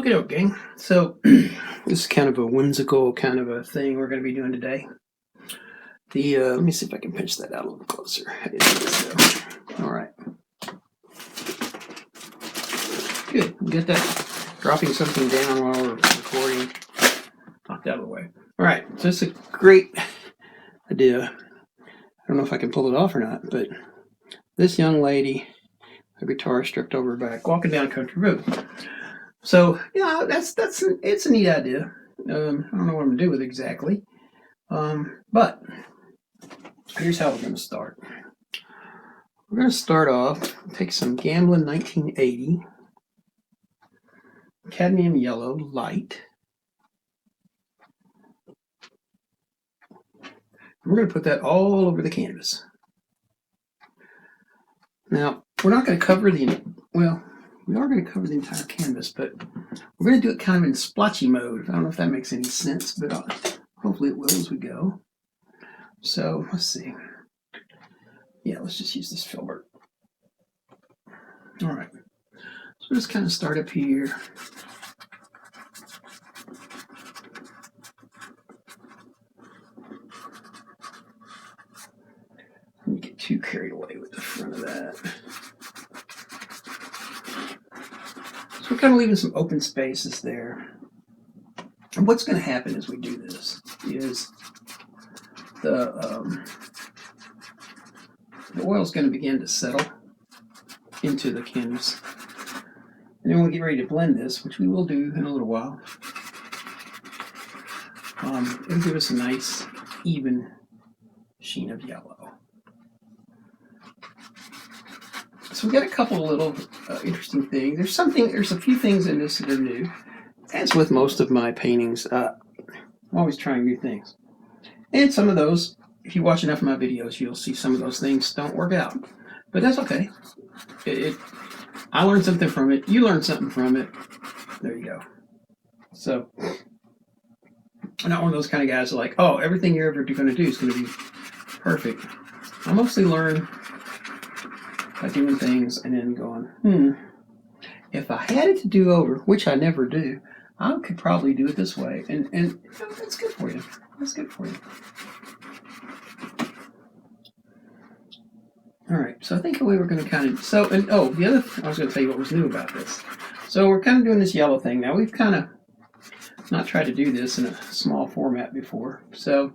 Okay, gang. So this is kind of a whimsical kind of a thing we're going to be doing today. Let me see if I can pinch that out a little closer. How do you do this, though? All right. Good. Get that dropping something down while we're recording. Knocked out of the way. All right. So it's a great idea. I don't know if I can pull it off or not, but this young lady, her guitar stripped over her back, walking down a country road. So yeah, it's a neat idea. I don't know what I'm gonna do with it exactly, but here's how we're gonna start. We're gonna start off, take some Gamblin 1980 cadmium yellow light. We're gonna put that all over the canvas. Now we're not gonna cover we are going to cover the entire canvas, but we're going to do it kind of in splotchy mode. I don't know if that makes any sense, but hopefully it will as we go. So let's see. Yeah, let's just use this filbert. All right. So just kind of start up here. Don't get too carried away with the front of that. So we're kind of leaving some open spaces there. And what's going to happen as we do this is the oil is going to begin to settle into the canvas. And then when we get ready to blend this, which we will do in a little while, it'll give us a nice, even sheen of yellow. So we got a couple of little interesting things. There's a few things in this that are new. As with most of my paintings, I'm always trying new things. And some of those, if you watch enough of my videos, you'll see some of those things don't work out. But that's okay. I learned something from it. You learned something from it. There you go. So, I'm not one of those kind of guys that are like, oh, everything you're ever going to do is going to be perfect. I mostly learn by doing things and then going, if I had it to do over, which I never do, I could probably do it this way. And that's good for you. That's good for you. All right, so I think we were going to kind of, I was going to tell you what was new about this. So we're kind of doing this yellow thing. Now we've kind of not tried to do this in a small format before, so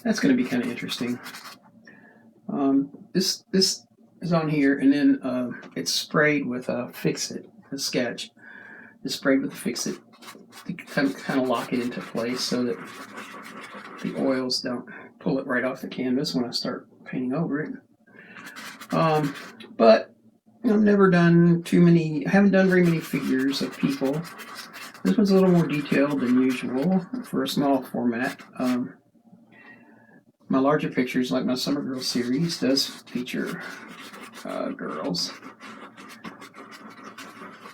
that's going to be kind of interesting. This is on here, and then it's sprayed with a Fix-It, a sketch. It's sprayed with a Fix-It to kind of lock it into place so that the oils don't pull it right off the canvas when I start painting over it. But I've never done I haven't done very many figures of people. This one's a little more detailed than usual for a small format. My larger pictures, like my Summer Girl series, does feature girls.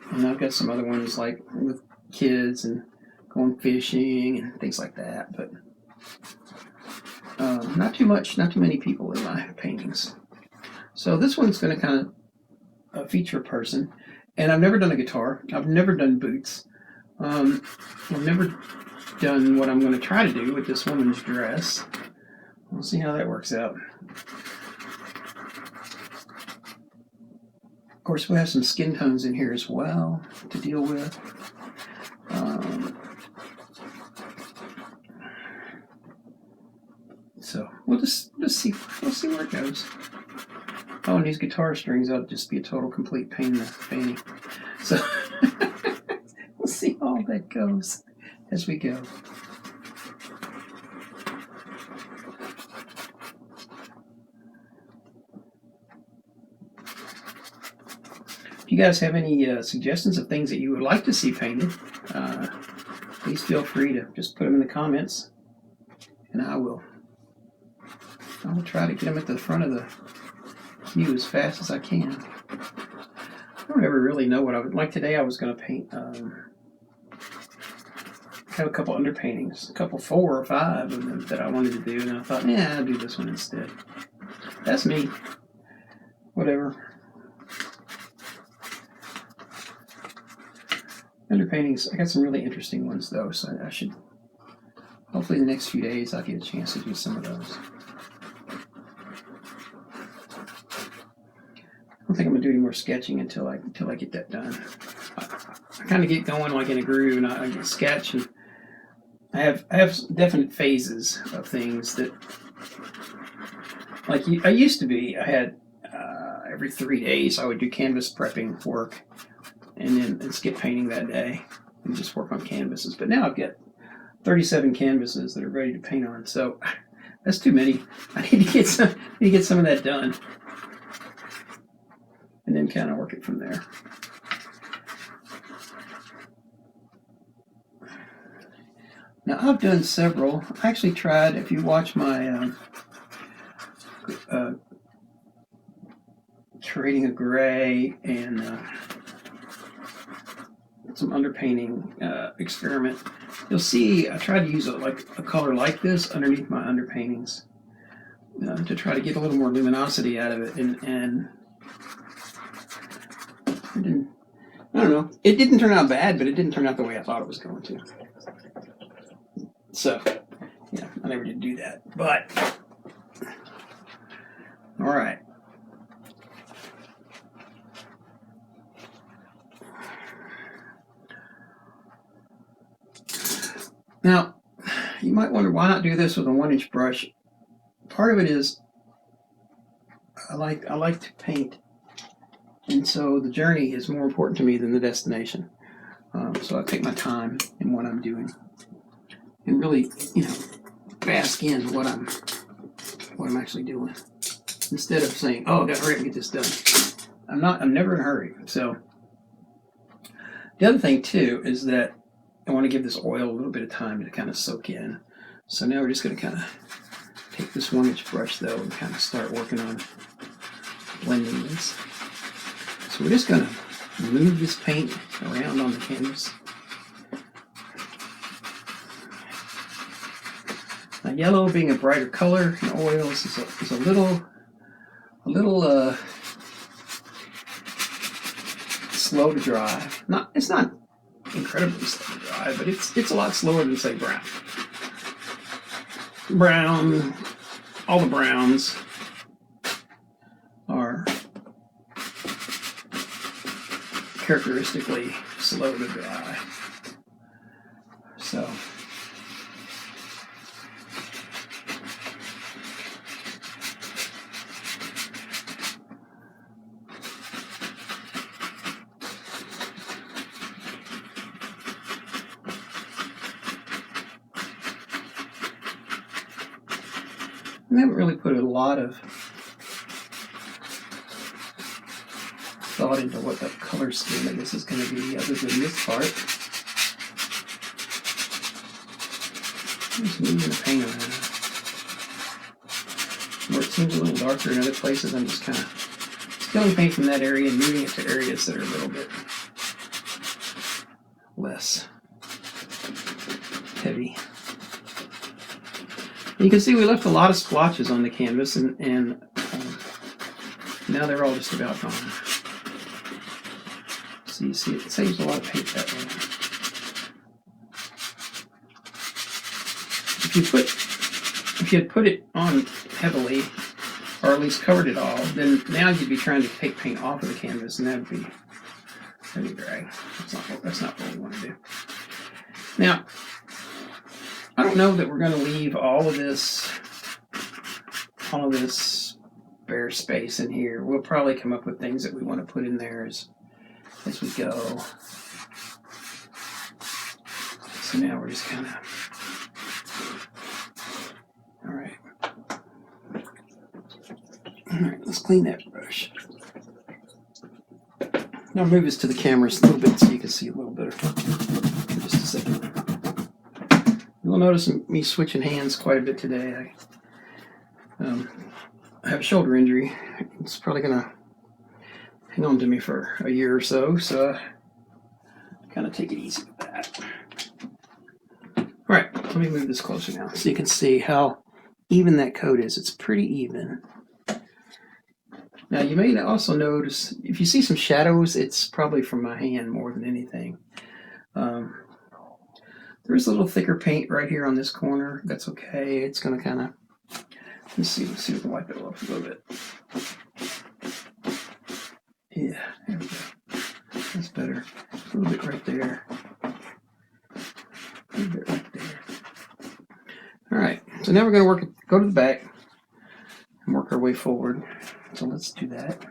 And I've got some other ones like with kids and going fishing and things like that, but not too many people in my paintings. So this one's going to kind of feature a person, and I've never done a guitar. I've never done boots. I've never done what I'm going to try to do with this woman's dress. We'll see how that works out. Of course, we have some skin tones in here as well to deal with. So we'll just see. We'll see where it goes. Oh, and these guitar strings ought to just be a total complete pain in the fanny. So we'll see how that goes as we go. If you guys have any suggestions of things that you would like to see painted, please feel free to just put them in the comments, and I will try to get them at the front of the queue as fast as I can. I don't ever really know what I would like. Today I was going to paint, have a couple underpaintings, 4 or 5 of them that I wanted to do, and I thought, I'll do this one instead. That's me. Whatever. underpaintings. I got some really interesting ones though, so I should, hopefully the next few days I'll get a chance to do some of those. I don't think I'm gonna do any more sketching until I get that done. I kind of get going like in a groove, and I get sketch, and I have definite phases of things that, like I used to be. I had every 3 days I would do canvas prepping work, and then skip painting that day and just work on canvases. But now I've got 37 canvases that are ready to paint on, so that's too many. I need to get some of that done, and then kind of work it from there. Now I've done several. I actually tried, if you watch my creating a gray and some underpainting experiment, you'll see I tried to use a color like this underneath my underpaintings to try to get a little more luminosity out of it, and I don't know. It didn't turn out bad, but it didn't turn out the way I thought it was going to. So, yeah, I never did do that. But, all right. Now, you might wonder why not do this with a 1-inch brush. Part of it is I like to paint, and so the journey is more important to me than the destination. So I take my time in what I'm doing, and really, bask in what I'm actually doing, instead of saying, "Oh, I got to hurry up and get this done." I'm never in a hurry. So the other thing too is that I want to give this oil a little bit of time to kind of soak in. So now we're just going to kind of take this 1-inch brush though and kind of start working on blending this. So we're just going to move this paint around on the canvas. Now, yellow being a brighter color in oils is a little slow to dry. It's not incredibly slow to dry, but it's a lot slower than, say, brown. Brown, all the browns are characteristically slow to dry. So I haven't really put a lot of thought into what the color scheme of this is going to be, other than this part. Just moving the paint around. Where it seems a little darker in other places, I'm just kind of stealing paint from that area and moving it to areas that are a little bit less heavy. You can see we left a lot of splotches on the canvas, and now they're all just about gone. So you see it saves a lot of paint that way. If you had put it on heavily, or at least covered it all, then now you'd be trying to take paint off of the canvas, and that'd be drag. That's not what we want to do. Now, I don't know that we're going to leave all of this bare space in here. We'll probably come up with things that we want to put in there as we go. So now we're just kind of, all right, let's clean that brush. Now move this to the camera a little bit so you can see a little better in just a second. You'll notice me switching hands quite a bit today. I have a shoulder injury. It's probably going to hang on to me for a year or so, so kind of take it easy with that. All right, let me move this closer now so you can see how even that coat is. It's pretty even. Now you may also notice, if you see some shadows, it's probably from my hand more than anything. There's a little thicker paint right here on this corner. That's okay. It's going to kind of, let's see if we can wipe it off a little bit. Yeah, there we go. That's better. A little bit right there. A little bit right there. All right, so now we're going to go to the back and work our way forward. So let's do that.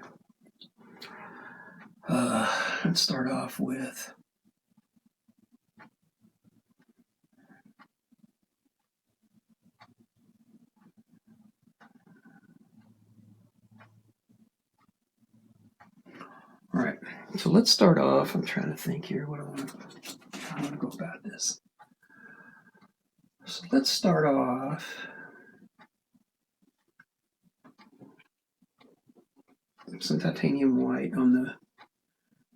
Let's start off with all right. So let's start off. I'm trying to think here. How I want to go about this. So let's start off. Some titanium white on the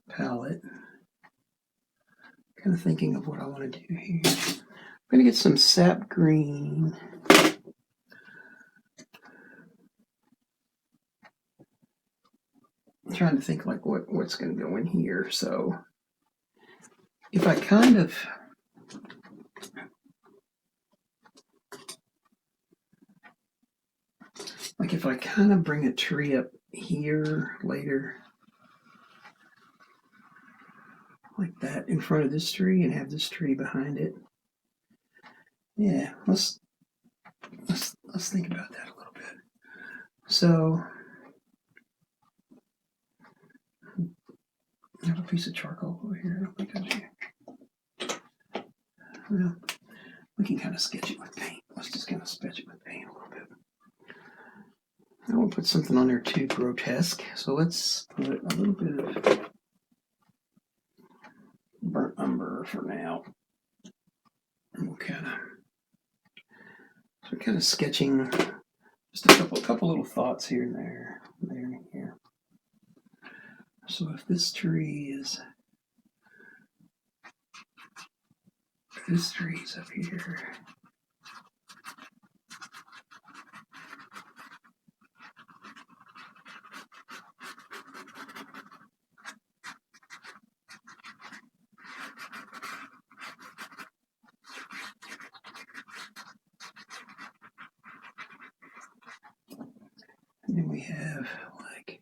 palette. Kind of thinking of what I want to do here. I'm going to get some sap green. I'm trying to think like what's going to go in here. So if I kind of bring a tree up here later, like that, in front of this tree, and have this tree behind it. Yeah, let's think about that a little bit. So I have a piece of charcoal over here. I don't think I do. Well, we can kind of sketch it with paint. Let's just kind of sketch it with paint a little bit. I won't put something on there too grotesque, so let's put a little bit of burnt umber for now. And we'll kind of sketching just a couple little thoughts here and there and here. So if this tree is up here. And then we have like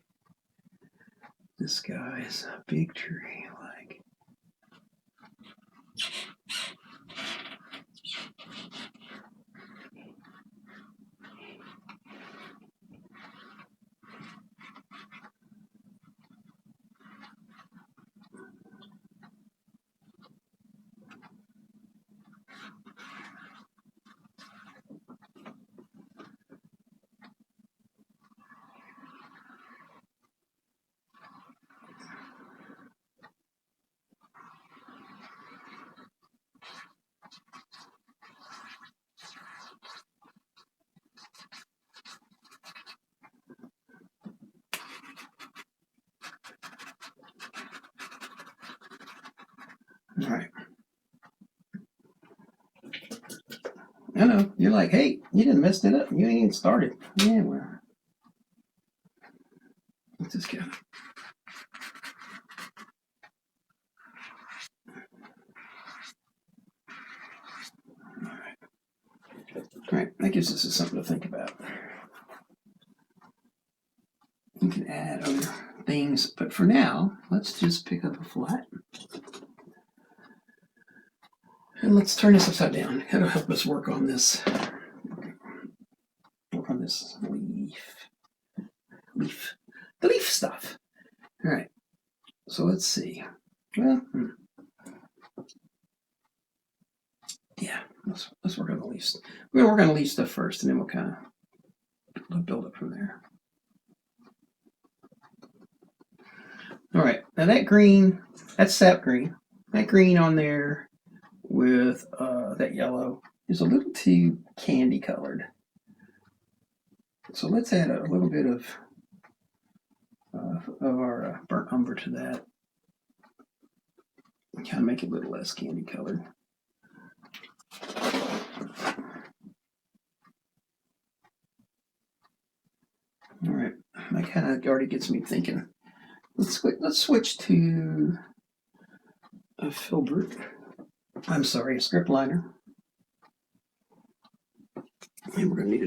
this guy's a big tree, like. All right. I know. You're like, hey, you didn't mess it up. You ain't even started. Yeah, well. Let's just kind of. All right. That gives us something to think about. You can add other things, but for now, let's just pick up a flat. And let's turn this upside down. That'll help us work on this. Work on this leaf. The leaf stuff. All right. So let's see. Well, yeah. Let's work on the leaves. We're gonna work on the leaf stuff first, and then we'll kind of build up from there. All right. Now that green, that's sap green. That green on there with that yellow is a little too candy colored. So let's add a little bit of our burnt umber to that. Kind of make it a little less candy colored. All right, that kind of already gets me thinking. Let's switch to a filbert. I'm sorry, a script liner. And we're gonna need a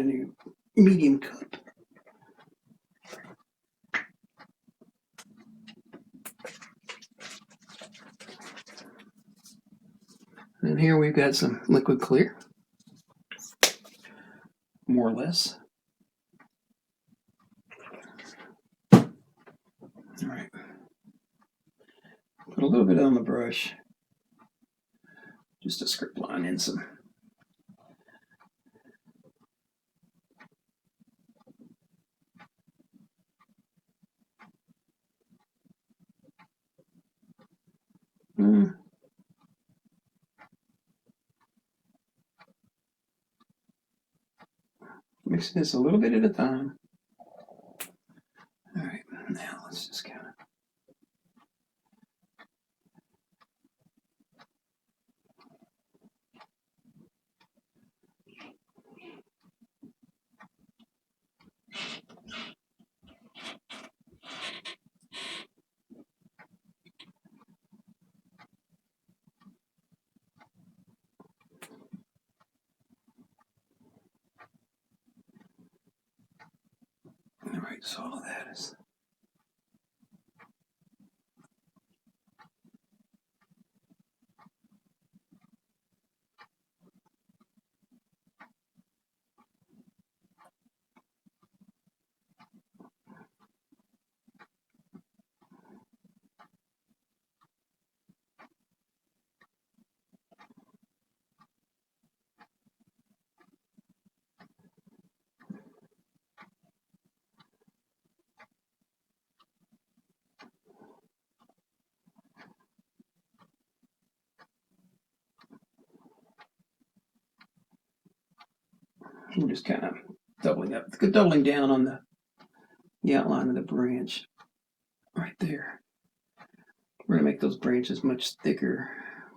new medium cup. And here we've got some liquid clear, more or less. All right. Put a little bit on the brush, just to script line in some. Mix this a little bit at a time. All right, now let's just kind of. All right, so all of that is. I'm just kind of doubling down on the outline of the branch right there. We're going to make those branches much thicker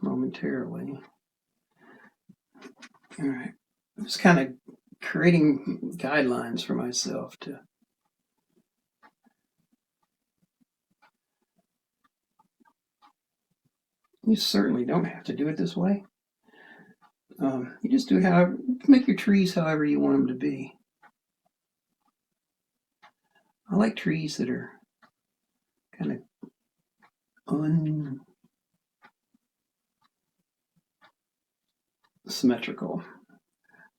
momentarily. All right. I'm just kind of creating guidelines for myself to. You certainly don't have to do it this way. You just do make your trees however you want them to be. I like trees that are kind of unsymmetrical.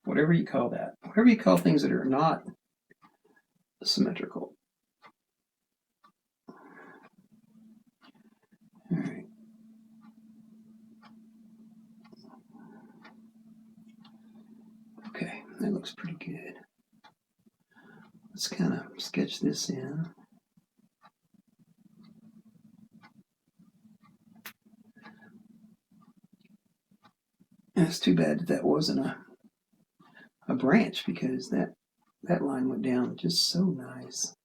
Whatever you call that. Whatever you call things that are not symmetrical. All right. Okay, that looks pretty good. Let's kind of sketch this in. And it's too bad that wasn't a branch, because that line went down just so nice.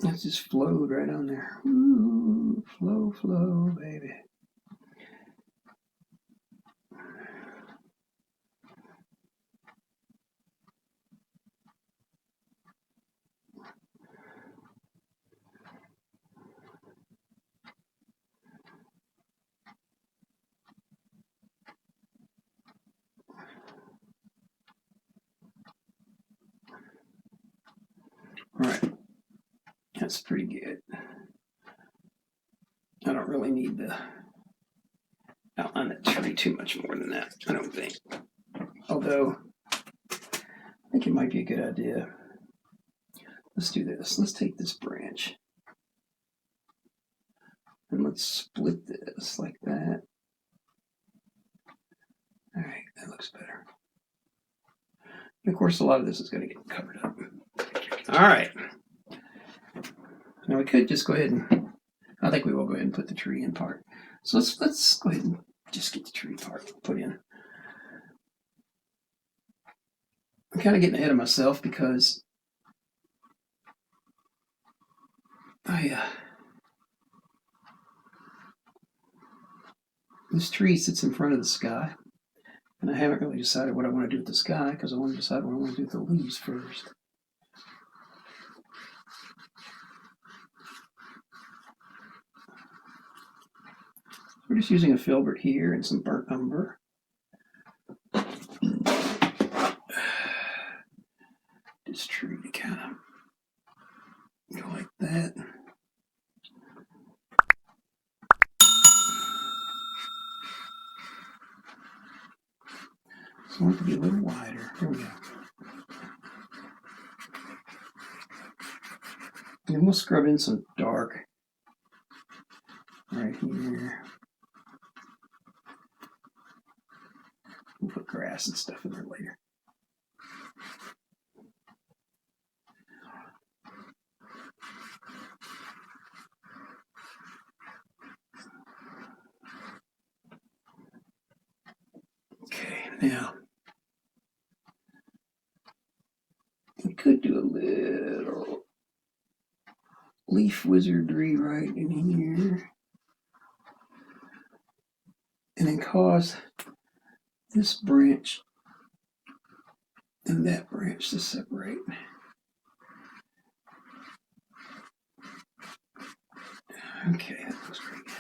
It just flowed right on there. Ooh, flow, flow, baby. All right, that's pretty good. I don't really need to outline that tree too much more than that, I don't think. Although, I think it might be a good idea. Let's do this. Let's take this branch and let's split this like that. All right, that looks better. And of course, a lot of this is going to get covered up. All right. Now we could just go ahead and, I think we will go ahead and put the tree in part. So let's go ahead and just get the tree part put in. I'm kind of getting ahead of myself because This tree sits in front of the sky, and I haven't really decided what I want to do with the sky because I want to decide what I want to do with the leaves first. We're just using a filbert here and some burnt umber. This tree to kind of go like that. So I want it to be a little wider. Here we go. And then we'll scrub in some dark right here. We'll put grass and stuff in there later. Okay, now we could do a little leaf wizardry right in here. And then cause this branch and that branch to separate. Okay, that looks pretty good.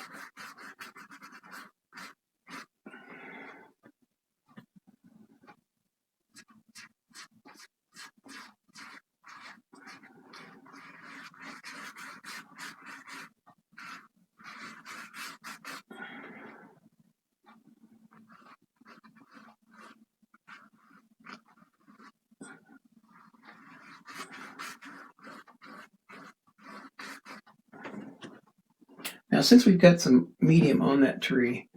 Now, since we've got some medium on that tree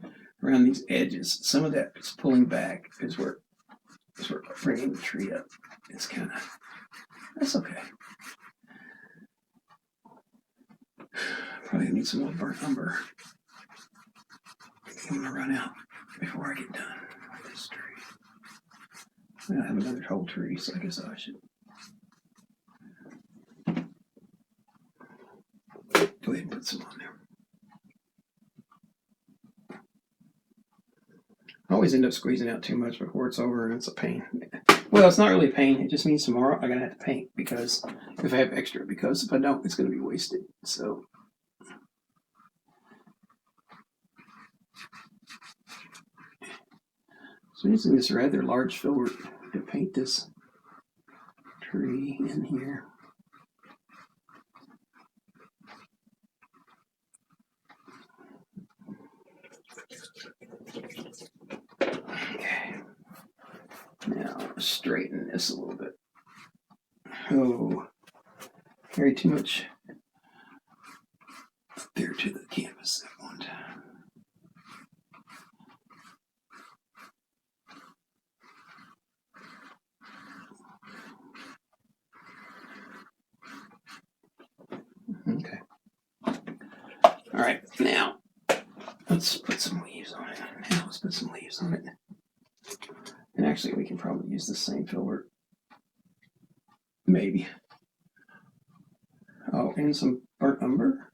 around these edges, some of that is pulling back as we're bringing the tree up. It's kind of, that's okay. Probably need some more burnt umber. I'm going to run out before I get done with this tree. I have another whole tree, so I guess I should go ahead and put some on there. I always end up squeezing out too much before it's over, and it's a pain. Well, it's not really a pain. It just means tomorrow I'm going to have to paint because if I have extra, because if I don't, it's going to be wasted. So using this rather large filbert to paint this tree in here. Okay. Now straighten this a little bit. Oh, carry too much up there to the canvas at one time. Okay. All right, now let's put some leaves on it. And actually, we can probably use the same filbert. Maybe. Oh, and some burnt umber.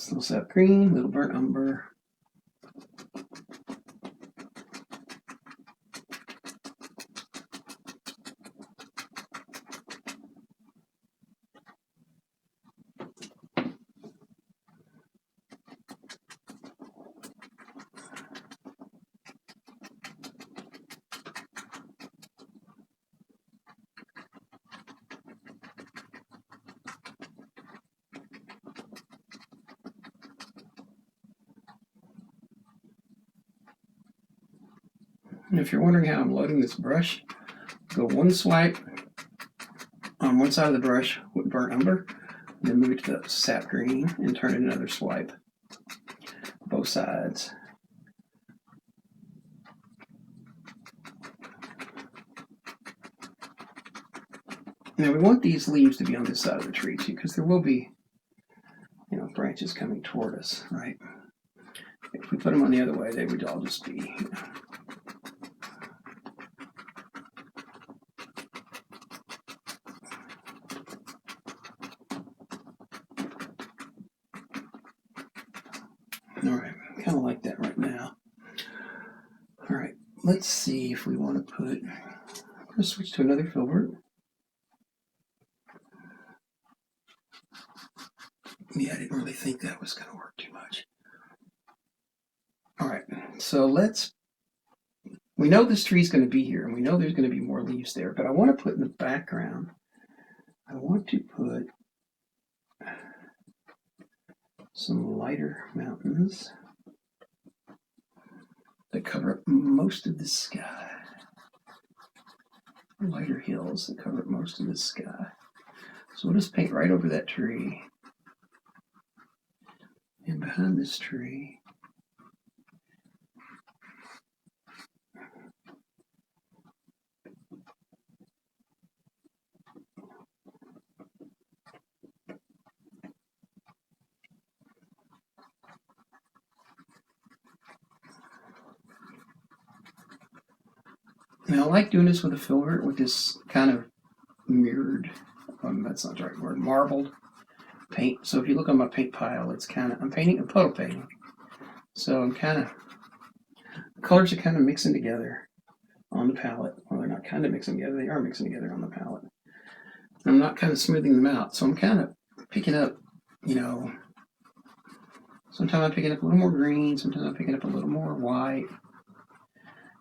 Little sap green, little burnt umber. And if you're wondering how I'm loading this brush, go one swipe on one side of the brush with burnt umber, then move it to the sap green and turn it another swipe. Both sides. Now we want these leaves to be on this side of the tree too, because there will be, branches coming toward us, right? If we put them on the other way, they would all just be, All right, kind of like that right now. All right, let's see if we want to put, let's switch to another filbert. Yeah, I didn't really think that was going to work too much. All right, so we know this tree's going to be here, and we know there's going to be more leaves there, but I want to put in the background, I want to put some lighter mountains that cover up most of the sky. Lighter hills that cover up most of the sky. So we'll just paint right over that tree. And behind this tree, now I like doing this with a filbert, with this kind of mirrored, that's not the right word, marbled paint. So if you look on my paint pile, it's kind of, I'm painting a puddle painting. So I'm kind of, the colors are kind of mixing together on the palette. Well, they're not kind of mixing together, they are mixing together on the palette. And I'm not kind of smoothing them out. So I'm kind of picking up, sometimes I'm picking up a little more green, sometimes I'm picking up a little more white.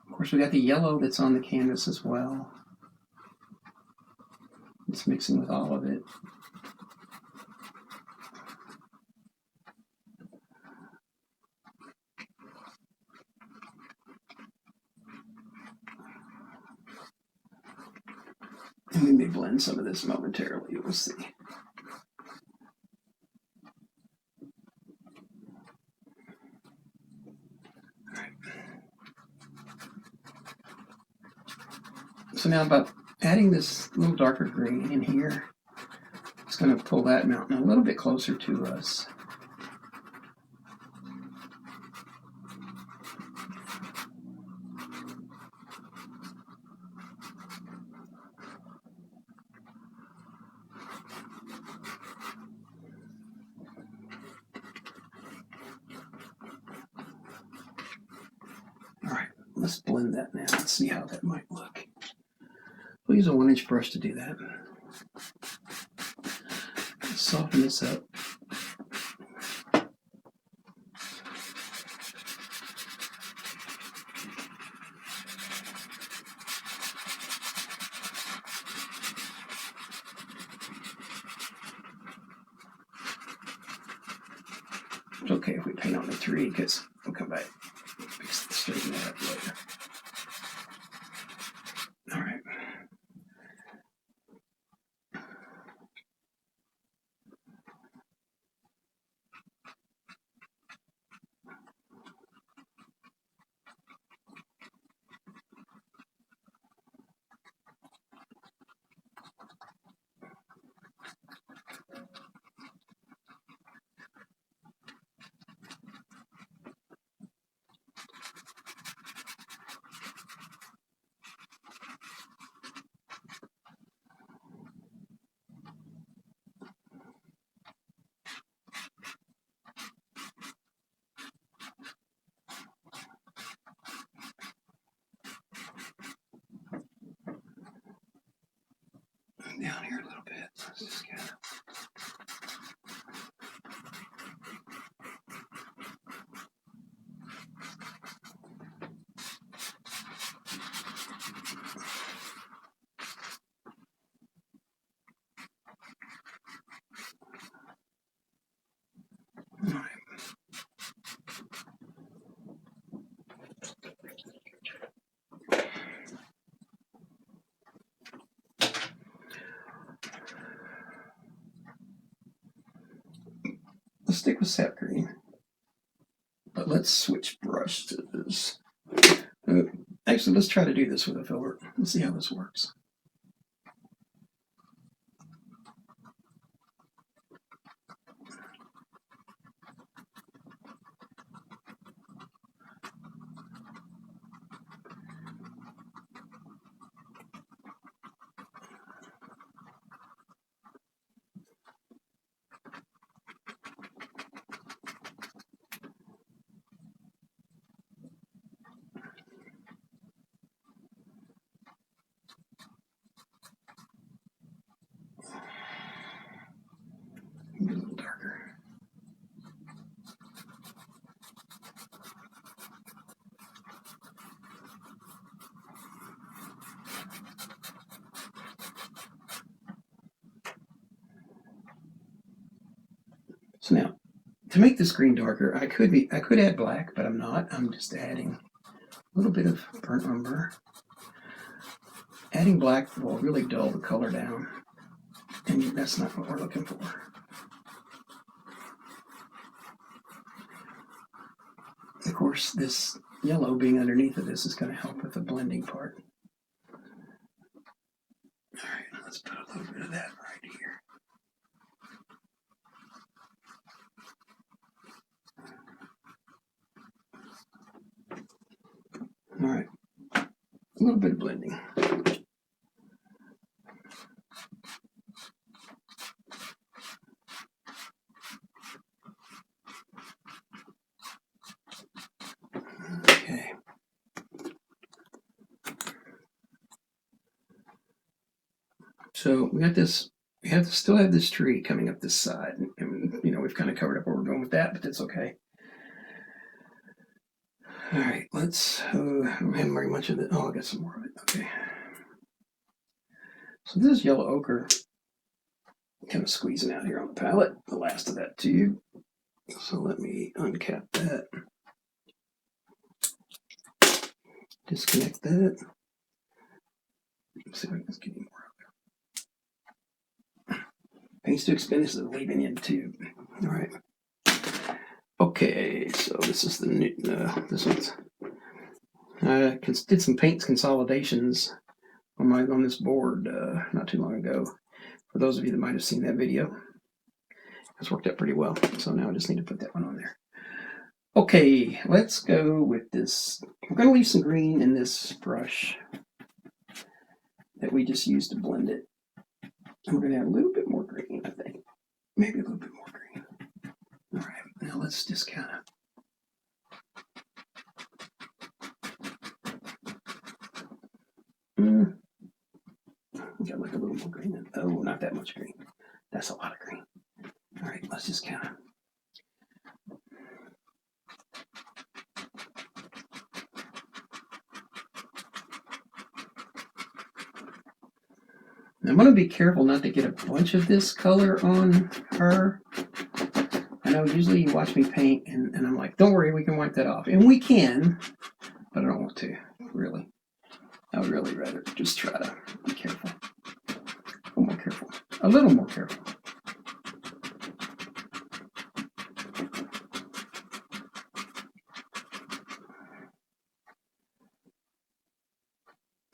Of course, we got the yellow that's on the canvas as well. It's mixing with all of it. And we may blend some of this momentarily, we'll see. All right. So now about adding this little darker green in here, it's going to pull that mountain a little bit closer to us. All right, let's blend that now and see how that might look. We'll use a 1-inch brush to do that. Soften this up. It's okay if we paint on the tree because we'll come back and straighten that up later. All right. Down here a little bit. Let's just get it. All right. Let's stick with sap green, but let's switch brushes. Actually, let's try to do this with a filbert. Let's see how this works. So now, to make this green darker, I could add black, but I'm not. I'm just adding a little bit of burnt umber. Adding black will really dull the color down, and that's not what we're looking for. Of course, this yellow being underneath of this is going to help with the blending part. All right, let's put a little bit of that right here. All right, a little bit of blending. Okay. So we got this. We have to still have this tree coming up this side, and we've kind of covered up where we're going with that, but that's okay. All right, let's. I don't have very much of it. Oh, I got some more of it. Okay. So this is yellow ochre, kind of squeezing out here on the palette, the last of that tube. So let me uncap that. Disconnect that. Let's see if I can get any more. Paints too expensive to leave any in the tube. All right. Okay, so this is the new. This one's. I did some paint consolidations on this board not too long ago. For those of you that might have seen that video, it's worked out pretty well. So now I just need to put that one on there. Okay, let's go with this. We're going to leave some green in this brush that we just used to blend it. And we're going to add a little bit more green, I think. Maybe a little bit more green. All right, now let's just kind of. We got like a little more green. Oh, not that much green. That's a lot of green. All right, let's just kind of. I'm going to be careful not to get a bunch of this color on her. I know usually you watch me paint and I'm like, don't worry, we can wipe that off. And we can, but I don't want to, really. I would really rather just try to be careful. A little more careful. A little more careful.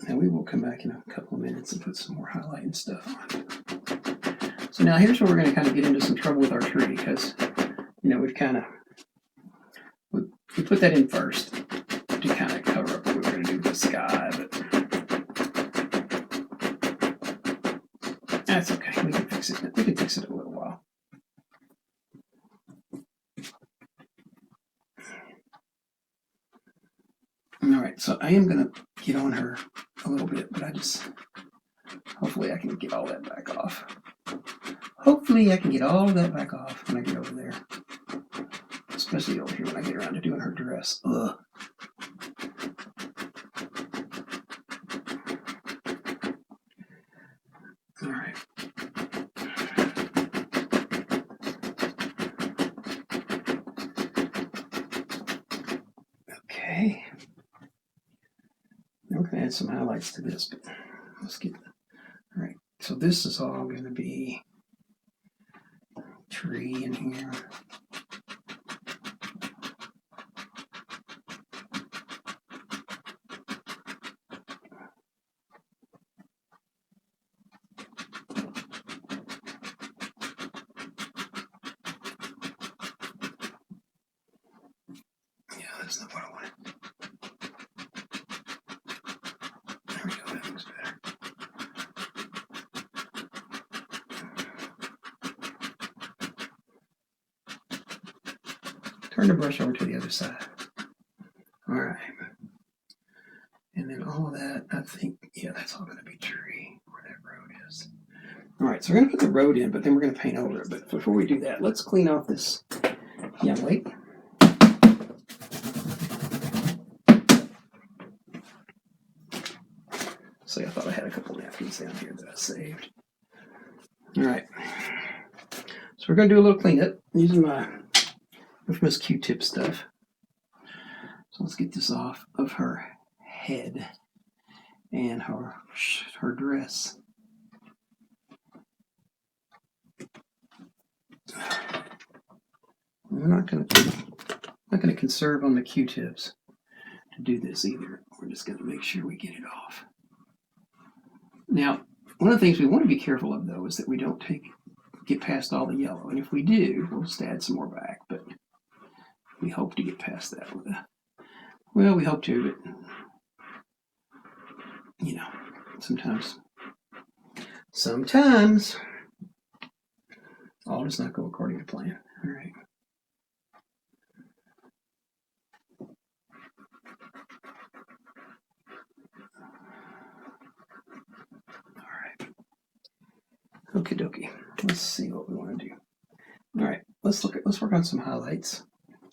And we will come back in a couple of minutes and put some more highlight and stuff on. So now here's where we're going to kind of get into some trouble with our tree because, we've kind of, we put that in first to kind of cover up what we're going to do with the sky, but that's okay. We can fix it. We can fix it in a little while. All right, so I am going to get on her a little bit, but hopefully I can get all that back off. Hopefully I can get all of that back off when I get over there. Especially over here when I get around to doing her dress. Ugh. All right. Okay. We're going to add some highlights to this, but let's get. All right. So this is all going to be tree in here. Yeah, that's not what I wanted. There we go. That looks better. Turn the brush over to the other side. All right. And then all of that, I think, yeah, that's all going to be tree where that road is. All right, so we're going to put the road in, but then we're going to paint over it. But before we do that, let's clean off this young lake. See, I thought I had a couple napkins down here that I saved. All right. So we're going to do a little cleanup using my infamous Q-tip stuff. So let's get this off of her head and her dress. We're not going to conserve on the Q-tips to do this either. We're just going to make sure we get it off. Now, one of the things we want to be careful of, though, is that we don't get past all the yellow. And if we do, we'll just add some more back. But we hope to get past that well, we hope to, but sometimes all does not go according to plan. All right. Okie dokie. Let's see what we want to do. All right, let's work on some highlights.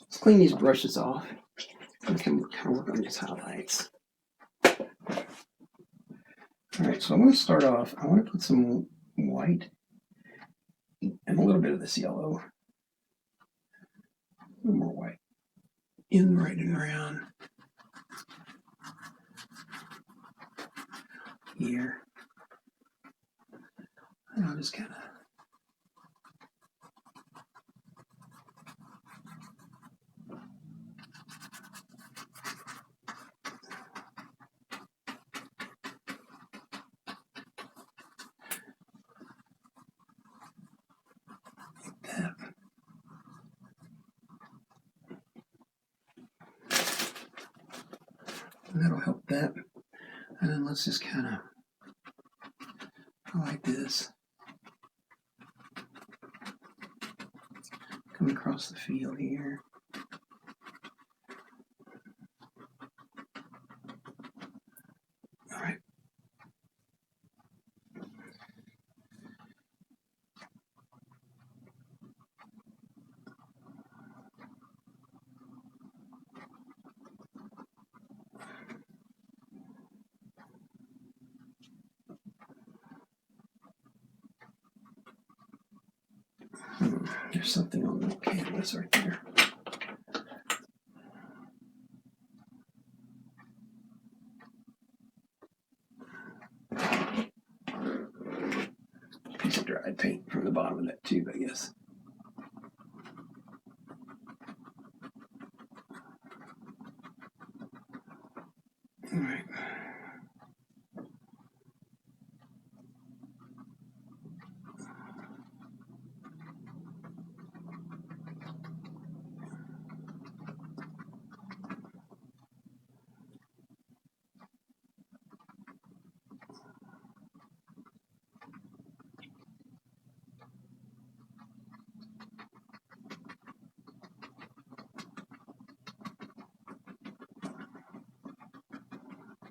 Let's clean these brushes off and kind of work on these highlights. All right, so I'm going to start off. I want to put some white and a little bit of this yellow. A little more white in right and around here. And I'll just kind of that. And that'll help that. And then let's just kind of like this. Come across the field here. All right. There's something on the canvas right there. Piece of dried paint from the bottom of that tube, I guess. All right.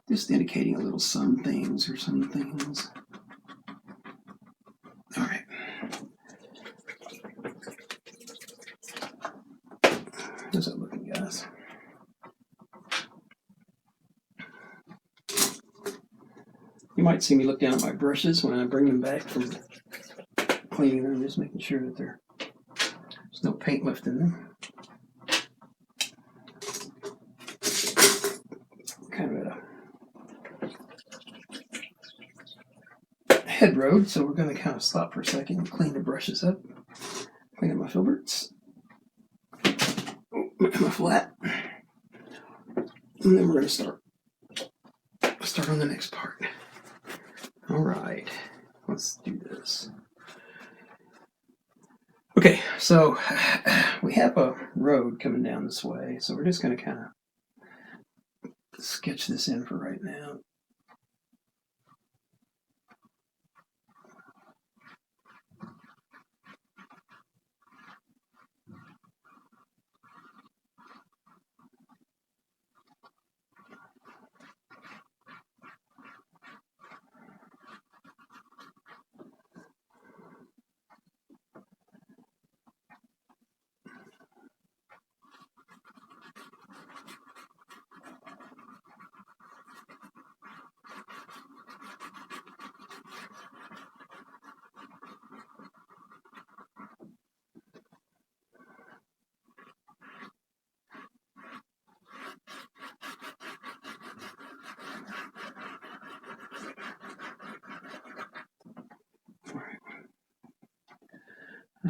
Just indicating a little some things or some things. All right. How's that looking, guys? You might see me look down at my brushes when I bring them back from cleaning them, just making sure that there's no paint left in them. Kind of at a head road, so we're going to kind of stop for a second and clean the brushes up. Clean up my filberts. Make my flat. And then we're going to start on the next part. All right, let's do this. Okay, so we have a road coming down this way, so we're just going to kind of sketch this in for right now.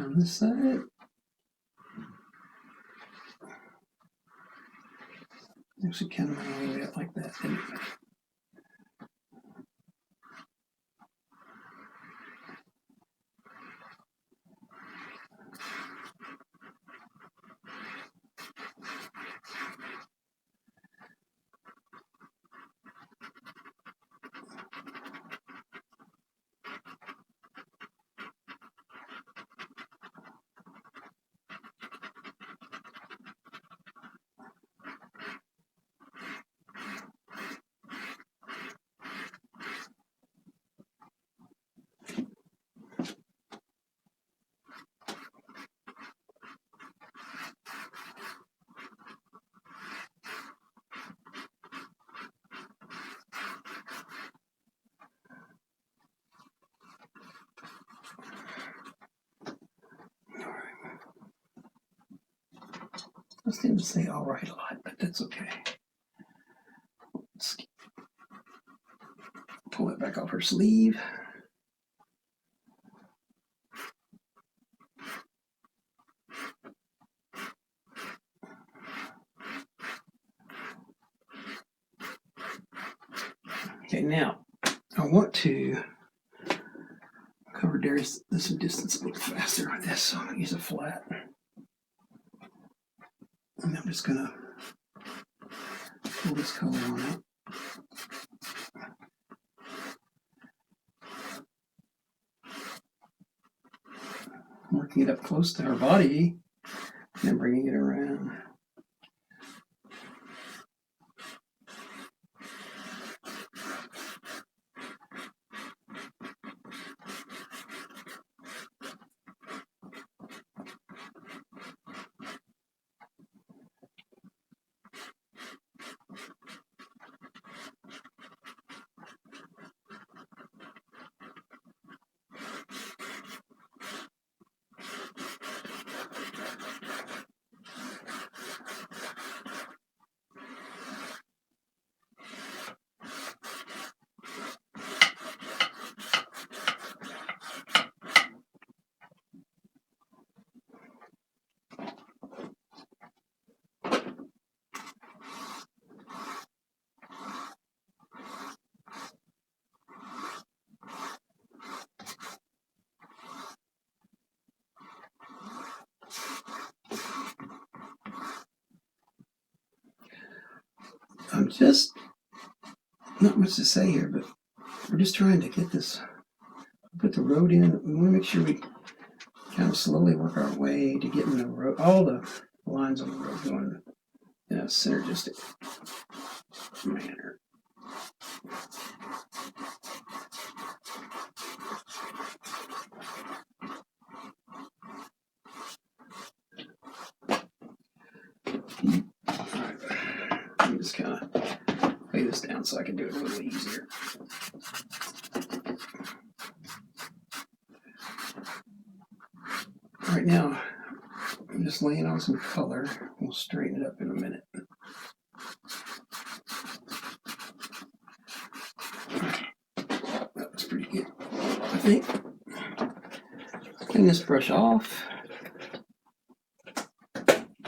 On this side. Actually, kind of went all the way up like that. Anyway. I seem to say all right a lot, but that's okay. Let's pull it back off her sleeve. Okay, now I want to cover this distance a little faster with this, so I'm going to use a flat. And I'm just going to pull this color on out. Working it up close to her body, and then bringing it around. I'm just, not much to say here, but we're just trying to get this, put the road in. We want to make sure we kind of slowly work our way to getting the road, all the lines on the road going in a synergistic manner. Alright, let me just kind of lay this down so I can do it a little easier. Right now, I'm just laying on some color. We'll straighten it up in a minute. That was pretty good, I think. Clean this brush off.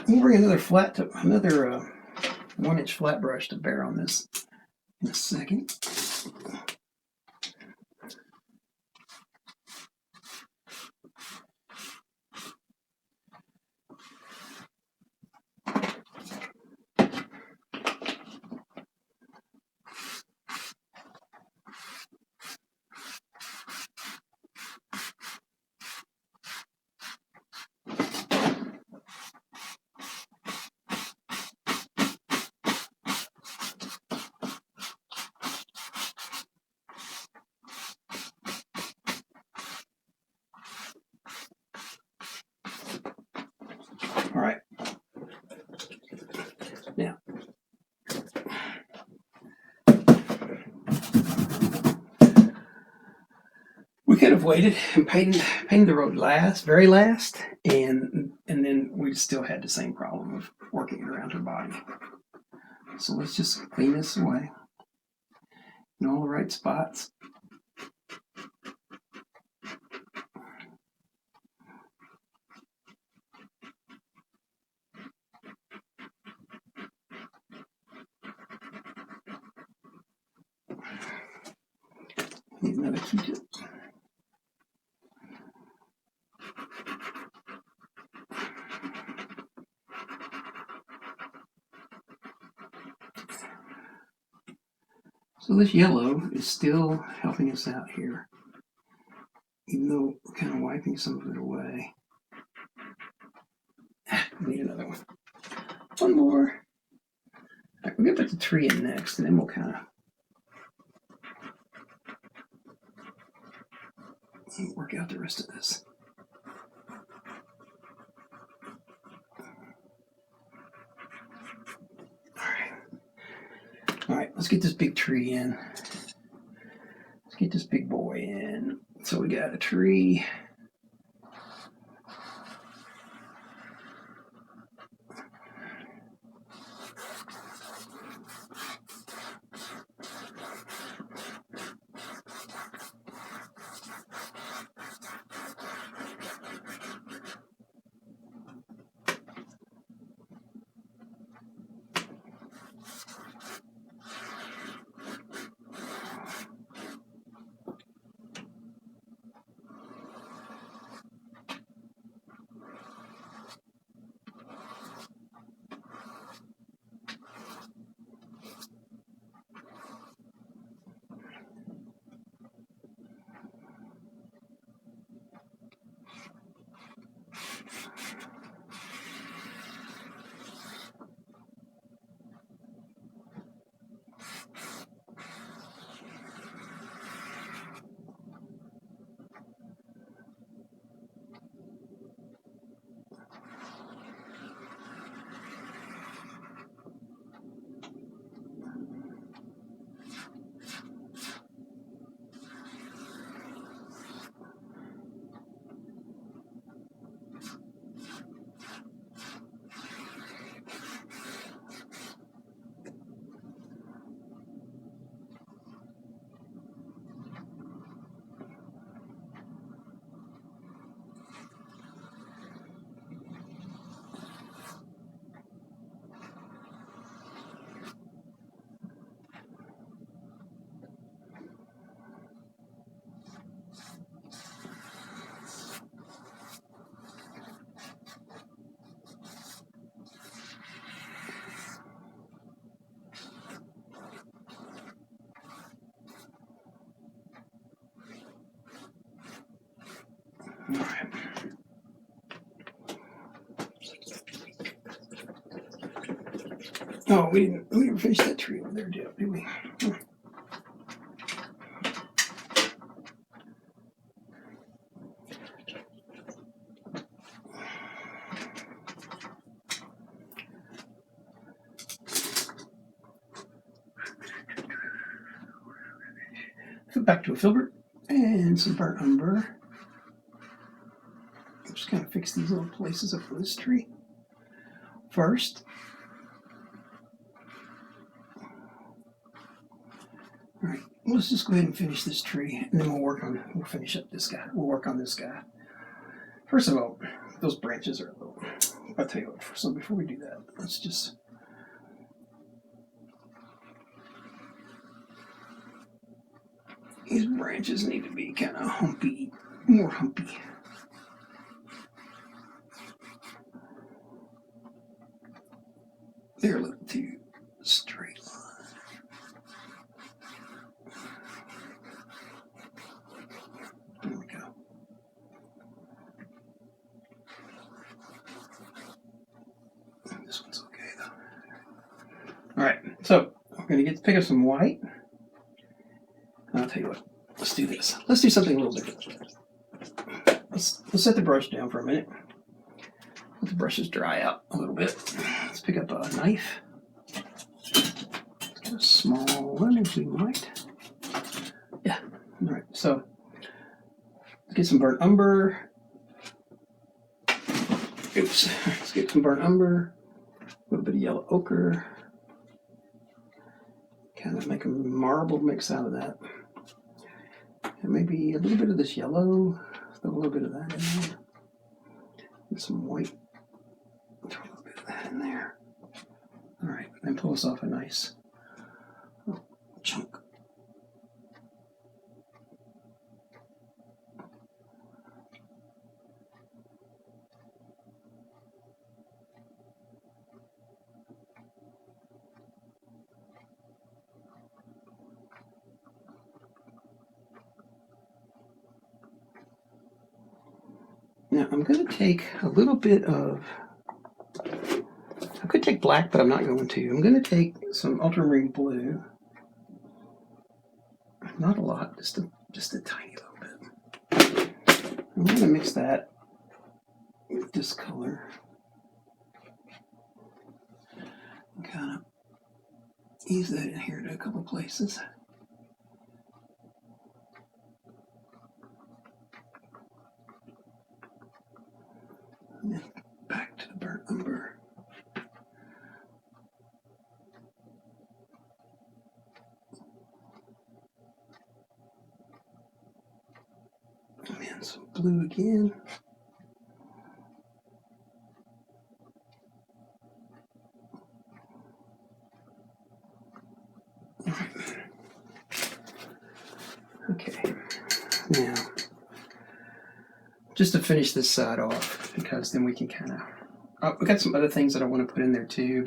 We'll bring another 1-inch flat brush to bear on this in a second. All right. Now, we could have waited and painted the road very last, and then we still had the same problem of working it around her body. So let's just clean this away in all the right spots. Need another Q-tip. So this yellow is still helping us out here, even though we're kind of wiping some of it away. We need another one. One more. All right, we're going to put the tree in next, and then we'll kind of work out the rest of this. All right, let's get this big tree in. Let's get this big boy in. So we got a tree. All right. Oh, we didn't finish that tree over there, did we? Flip back to a filbert and some burnt umber. Just kind of fix these little places up for this tree first. All right, let's just go ahead and finish this tree, and then we'll finish up this guy. We'll work on this guy. First of all, those branches are a little. I'll tell you what. So before we do that, let's just. These branches need to be kind of humpy, more humpy. They're a little too straight line. There we go. This one's okay though. All right, so I'm going to pick up some white. I'll tell you what. Let's do this. Let's do something a little different. Let's set the brush down for a minute. Let the brushes dry out a little bit. Let's pick up a knife. Let's get a small one if we might. Yeah. All right. So let's get some burnt umber. Oops. Let's get some burnt umber. A little bit of yellow ochre. Kind of make a marble mix out of that. And maybe a little bit of this yellow. Throw a little bit of that in there. And some white. Throw a little bit of that in there. All right, then pull us off a nice chunk. Now I'm going to take a little bit of, I could take black, but I'm not going to. I'm going to take some ultramarine blue. Not a lot, just a tiny little bit. I'm going to mix that with this color. And kind of ease that in here to a couple places. And then back to the burnt umber. And some blue again. Okay, now just to finish this side off, because then we can kind of, we got some other things that I want to put in there too,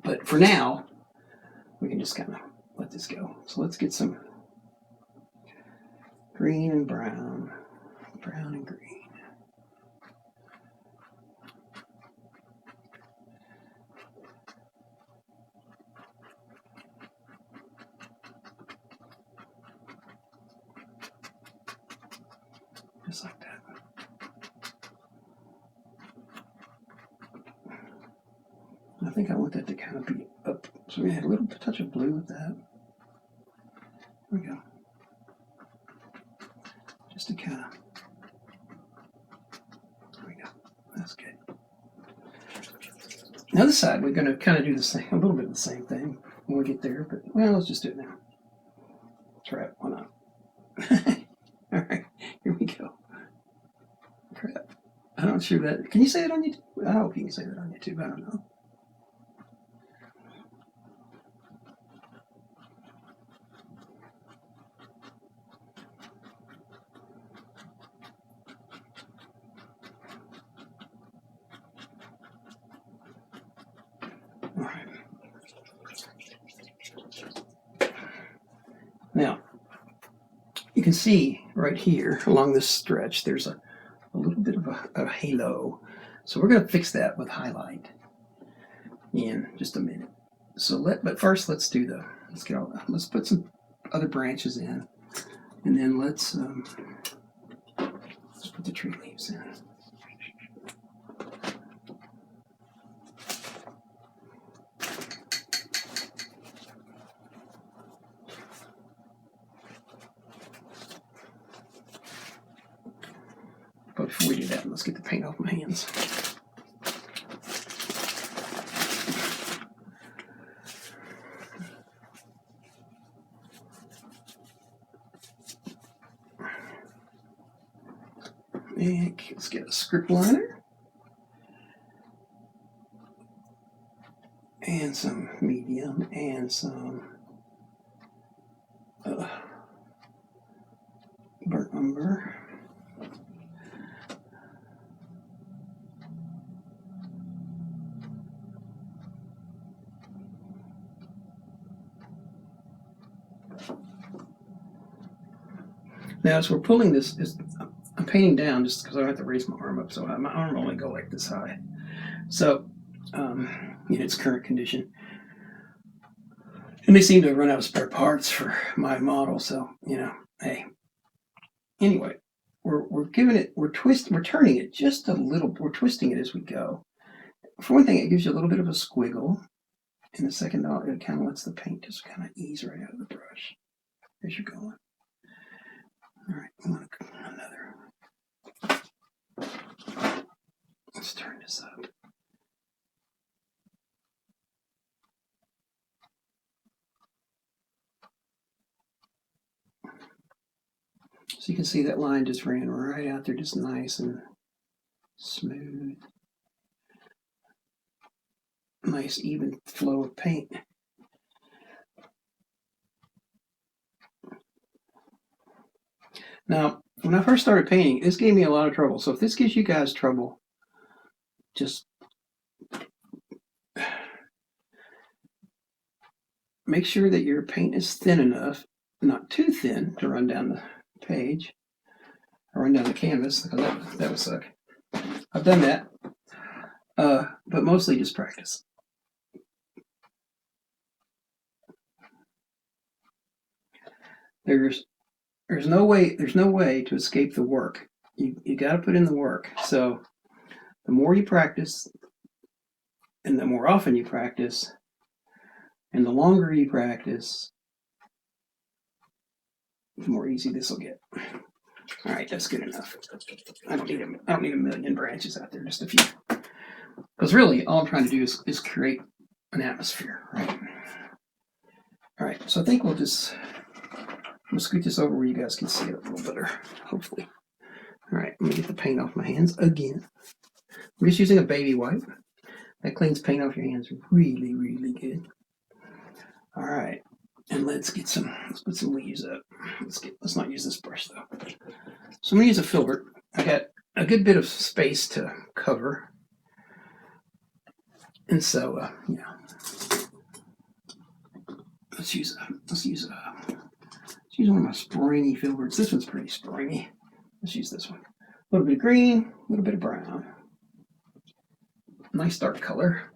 but for now, we can just kind of let this go. So let's get some green and brown and green. Just like that. I think I want that to kind of be up. So we had a little touch of blue with that. There we go. Just to kind of, there we go. That's good. The other side, we're going to kind of do the same, a little bit of the same thing when we get there, but well, let's just do it now. Try it. Why not? All right, here we go. Crap. I'm not sure that. Can you say it on YouTube? I hope you can say that on YouTube. I don't know. All right. Now, you can see right here along this stretch, there's a little bit of a halo. So we're going to fix that with highlight in just a minute. So but first let's put some other branches in, and then let's put the tree leaves in. But before we do that, let's get the paint off my hands. And let's get a script liner and some medium and some burnt umber. Now, as we're pulling this, I'm painting down just because I don't have to raise my arm up, so my arm will only go like this high. So, in its current condition. And they seem to have run out of spare parts for my model, so, hey. Anyway, we're turning it just a little, we're twisting it as we go. For one thing, it gives you a little bit of a squiggle. And the second, it kind of lets the paint just kind of ease right out of the brush as you're going. All right, I'm going to another. Let's turn this up. So you can see that line just ran right out there, just nice and smooth. Nice even flow of paint. Now, when I first started painting, this gave me a lot of trouble. So if this gives you guys trouble, just make sure that your paint is thin enough, not too thin to run down the page, run down the canvas, because that would suck. I've done that, but mostly just practice. There's no way to escape the work. You got to put in the work. So the more you practice, and the more often you practice, and the longer you practice, the more easy this will get. All right, that's good enough. I don't need a million branches out there, just a few. Because really, all I'm trying to do is create an atmosphere, right? All right, so I think we'll scoot this over where you guys can see it a little better, hopefully. All right, let me get the paint off my hands again. I'm just using a baby wipe. That cleans paint off your hands really, really good. All right, and let's put some leaves up. Let's not use this brush though. So I'm gonna use a filbert. I got a good bit of space to cover, and so let's use one of my springy filberts. This one's pretty springy. Let's use this one. A little bit of green, a little bit of brown. Nice dark color.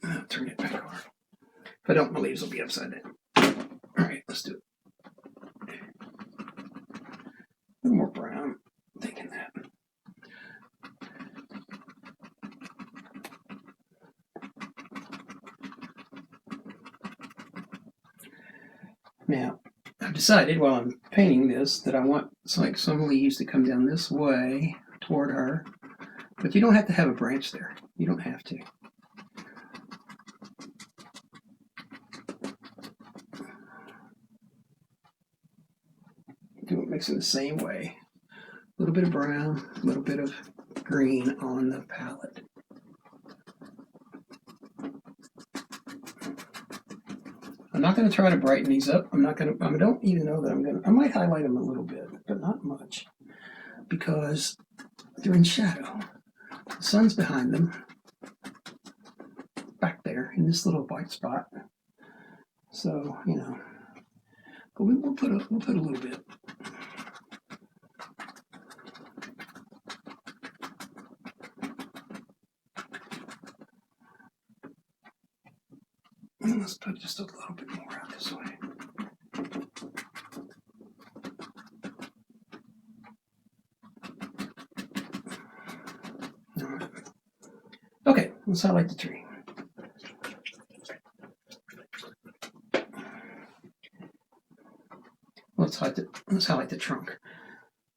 I'll turn it back over. If I don't, my leaves will be upside down. All right, let's do it. A little more brown. I'm thinking that. Now, I've decided while I'm painting this that I want some leaves to come down this way toward her, but you don't have to have a branch there. You don't have to. Do it, mix it the same way. A little bit of brown, a little bit of green on the palette. I'm not going to try to brighten these up. I don't even know that I might highlight them a little bit, but not much, because they're in shadow. The sun's behind them, back there in this little white spot. So, but we'll put a little bit. And let's put just a little bit more out this way. All right. Okay, let's highlight the tree. Let's highlight the trunk.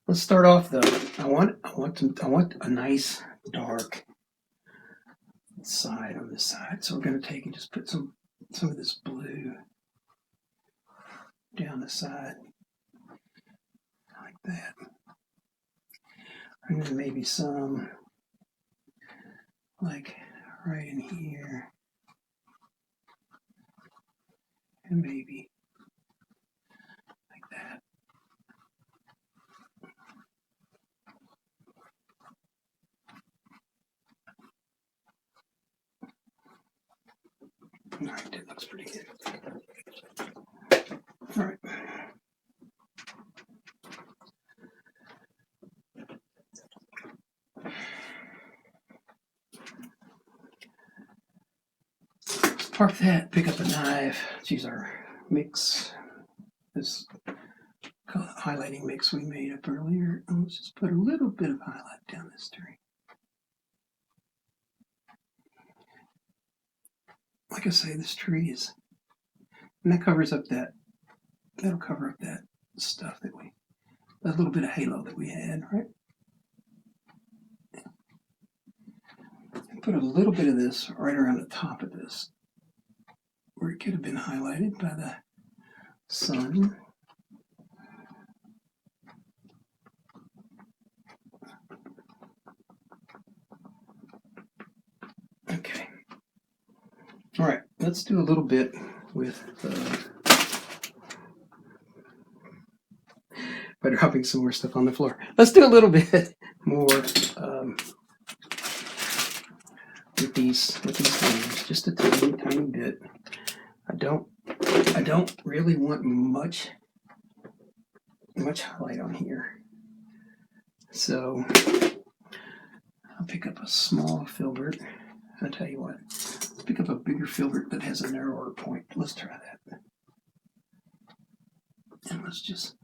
Let's start off though. I want a nice dark side on this side. So we're going to take and just put some of this blue down the side like that, and then maybe some like right in here, and maybe like that. All right, that looks pretty good. All right. Let's park that, pick up a knife. Let's use our mix, this highlighting mix we made up earlier. And let's just put a little bit of highlight down this tree. Like I say, this tree is, and that covers up that'll cover up that stuff that little bit of halo that we had, right? And put a little bit of this right around the top of this, where it could have been highlighted by the sun. Okay. All right, let's do a little bit with by dropping some more stuff on the floor. Let's do a little bit more with these leaves, just a tiny bit. I don't really want much much highlight on here. So I'll pick up a small filbert. I'll tell you what, let's pick up a bigger filbert that has a narrower point. Let's try that. And let's just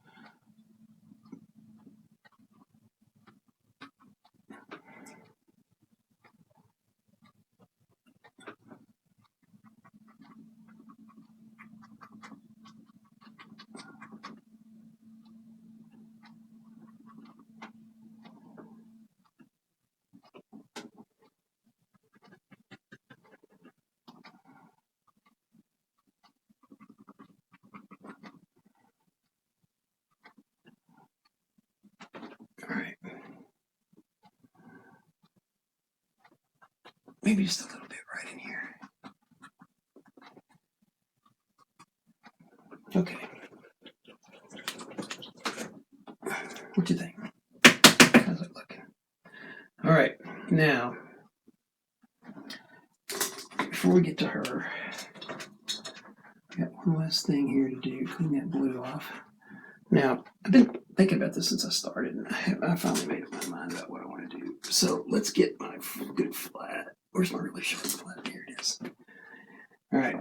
all right. Maybe just a little bit right in here. Okay. What do you think? How's it looking? All right. Now, before we get to her, I got one last thing here to do. Clean that blue off. Now, I've been thinking about this since I started, and I finally made up my mind about what I want to do. So let's get my good flat. Where's my really sharp flat? Here it is. All right.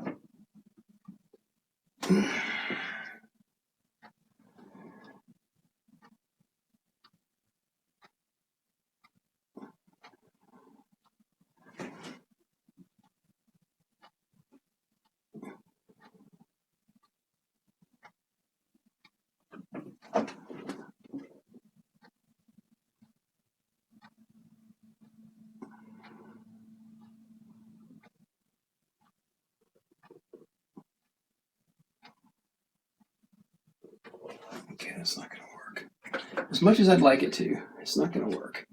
Okay, that's not going to work. As much as I'd like it to, it's not going to work.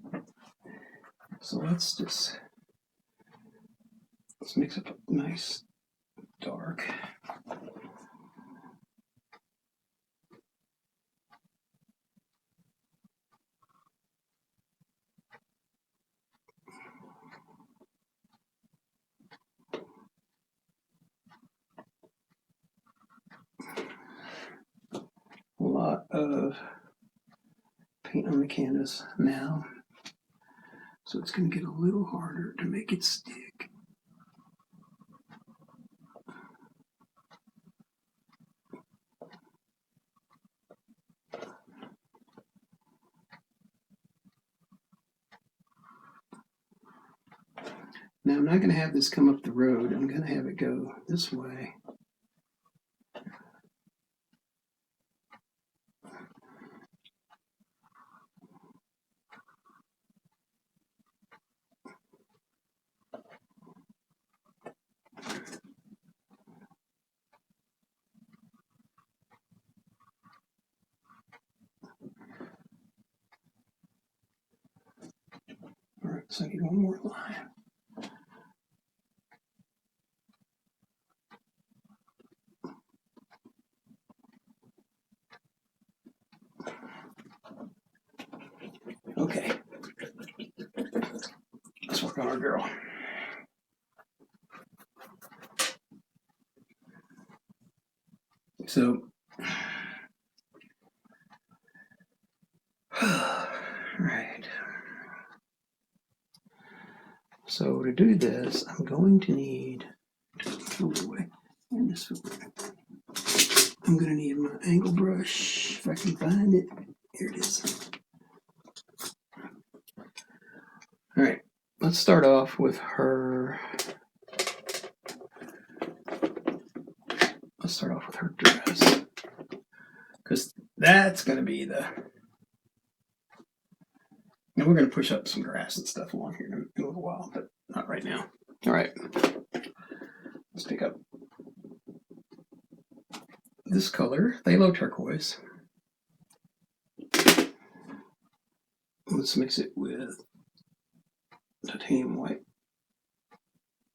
So let's mix up a nice dark. A lot of paint on the canvas now, so it's going to get a little harder to make it stick. Now I'm not going to have this come up the road. I'm going to have it go this way. All right, so I need one more line. Okay, let's work on our girl. So, right. So to do this, I'm going to need filter away and this filter. I'm going to need my angle brush if I can find it. Here it is. All right, let's start off with her. Let's start off with her dress, because that's going to be the. And we're going to push up some grass and stuff along here in a little while, but not right now. All right, let's pick up this color, phthalo turquoise. Let's mix it with titanium white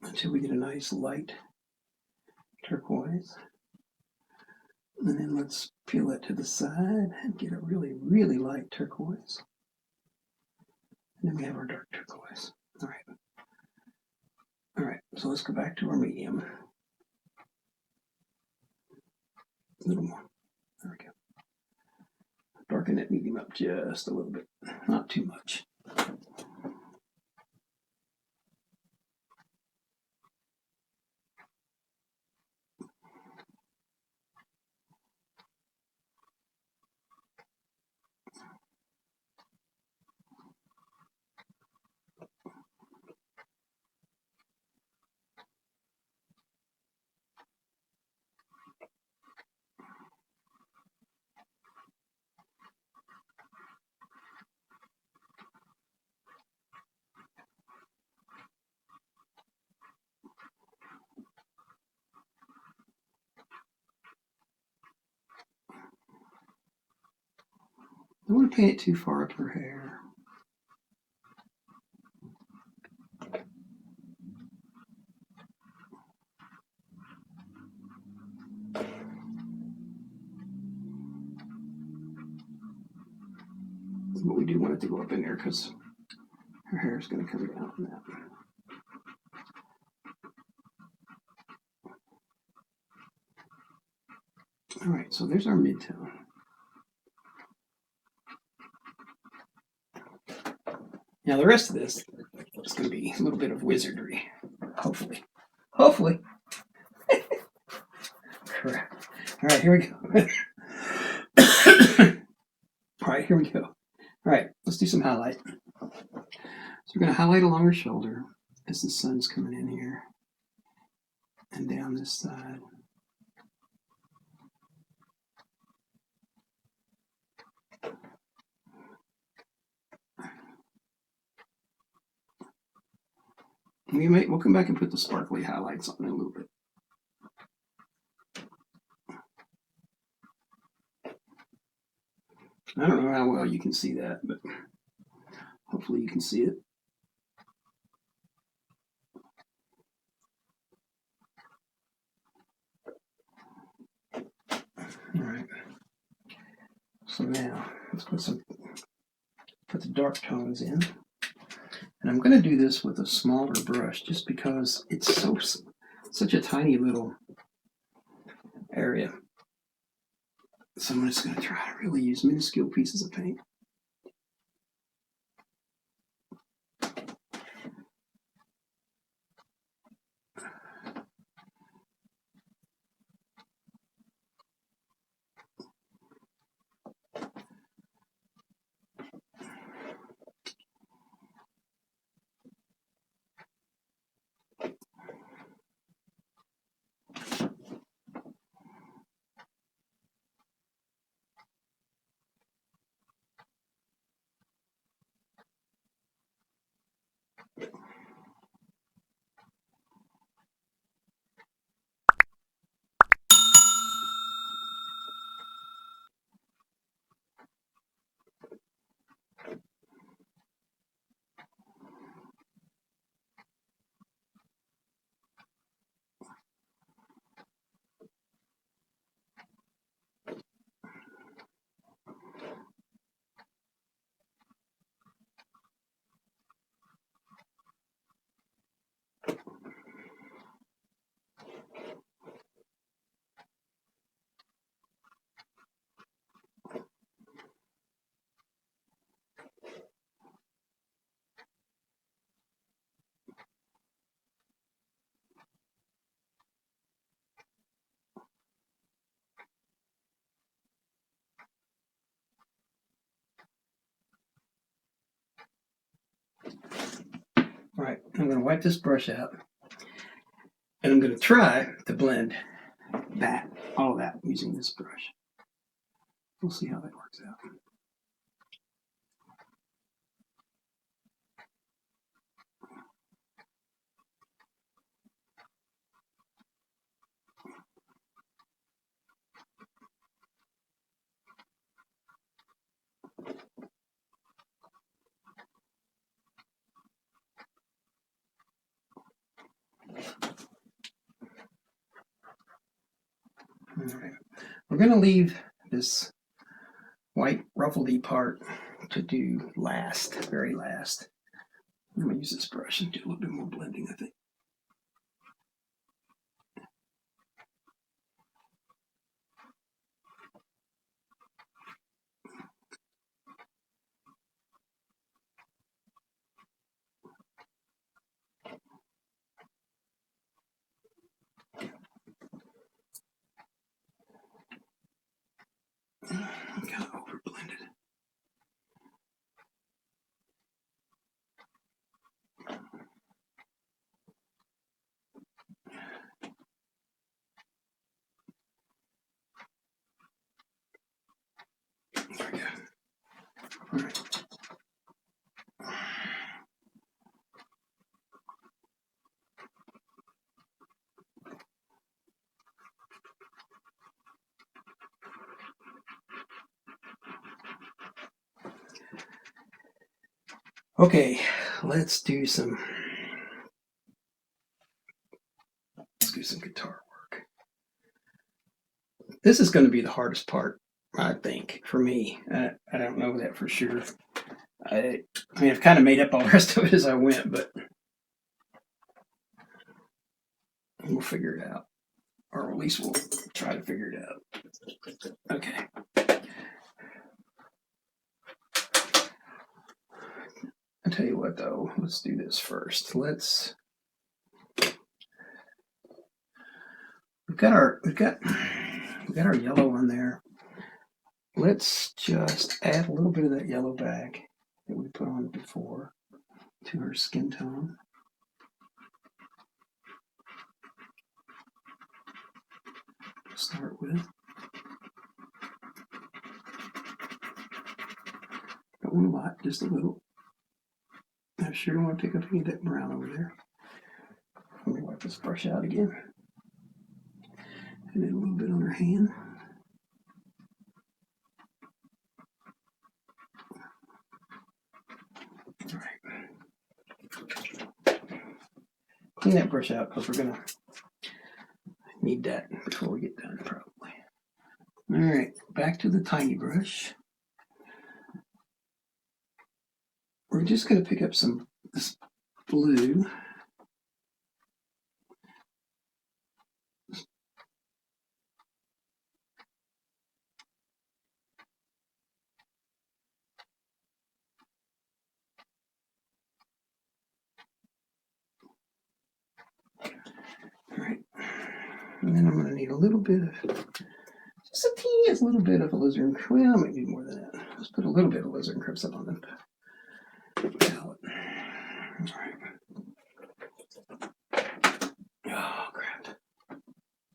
until we get a nice light turquoise. And then let's peel it to the side and get a really, really light turquoise. And then we have our dark turquoise. All right. All right, so let's go back to our medium. A little more. There we go. Darken that medium up just a little bit, not too much. I don't want to paint it too far up her hair. But we do want it to go up in there because her hair is going to come down on that. All right, so there's our mid-tone. Now the rest of this is going to be a little bit of wizardry, hopefully. Hopefully. Correct. All right, here we go. All right, here we go. All right, let's do some highlight. So we're going to highlight along her shoulder as the sun's coming in here and down this side. We'll come back and put the sparkly highlights on in a little bit. I don't know how well you can see that, but hopefully you can see it. All right. So now let's put the dark tones in. And I'm going to do this with a smaller brush just because it's such a tiny little area. So I'm just going to try to really use minuscule pieces of paint. All right, I'm going to wipe this brush out, and I'm going to try to blend all of that using this brush. We'll see how that works out. All right. We're going to leave this white ruffledy part to do last, very last. I'm going to use this brush and do a little bit more blending, I think. Okay, let's do some guitar work. This is going to be the hardest part, I think, for me. I don't know that for sure. I mean, I've kind of made up all the rest of it as I went, but we'll figure it out. Or at least we'll try to figure it out. Okay. I'll tell you what, though. Let's do this first. We've got our yellow on there. Let's just add a little bit of that yellow back that we put on before to her skin tone. Start with. Don't want a lot, just a little. I sure don't want to pick up any of that brown over there. Let me wipe this brush out again. And then a little bit on her hand. All right. Clean that brush out because we're going to need that before we get done, probably. All right, back to the tiny brush. We're just going to pick up this blue. All right, and then I'm going to need a little bit of, just a teeniest little bit of alizarin. Well, maybe more than that. Let's put a little bit of alizarin crimson on the palette. All right. Oh, crap.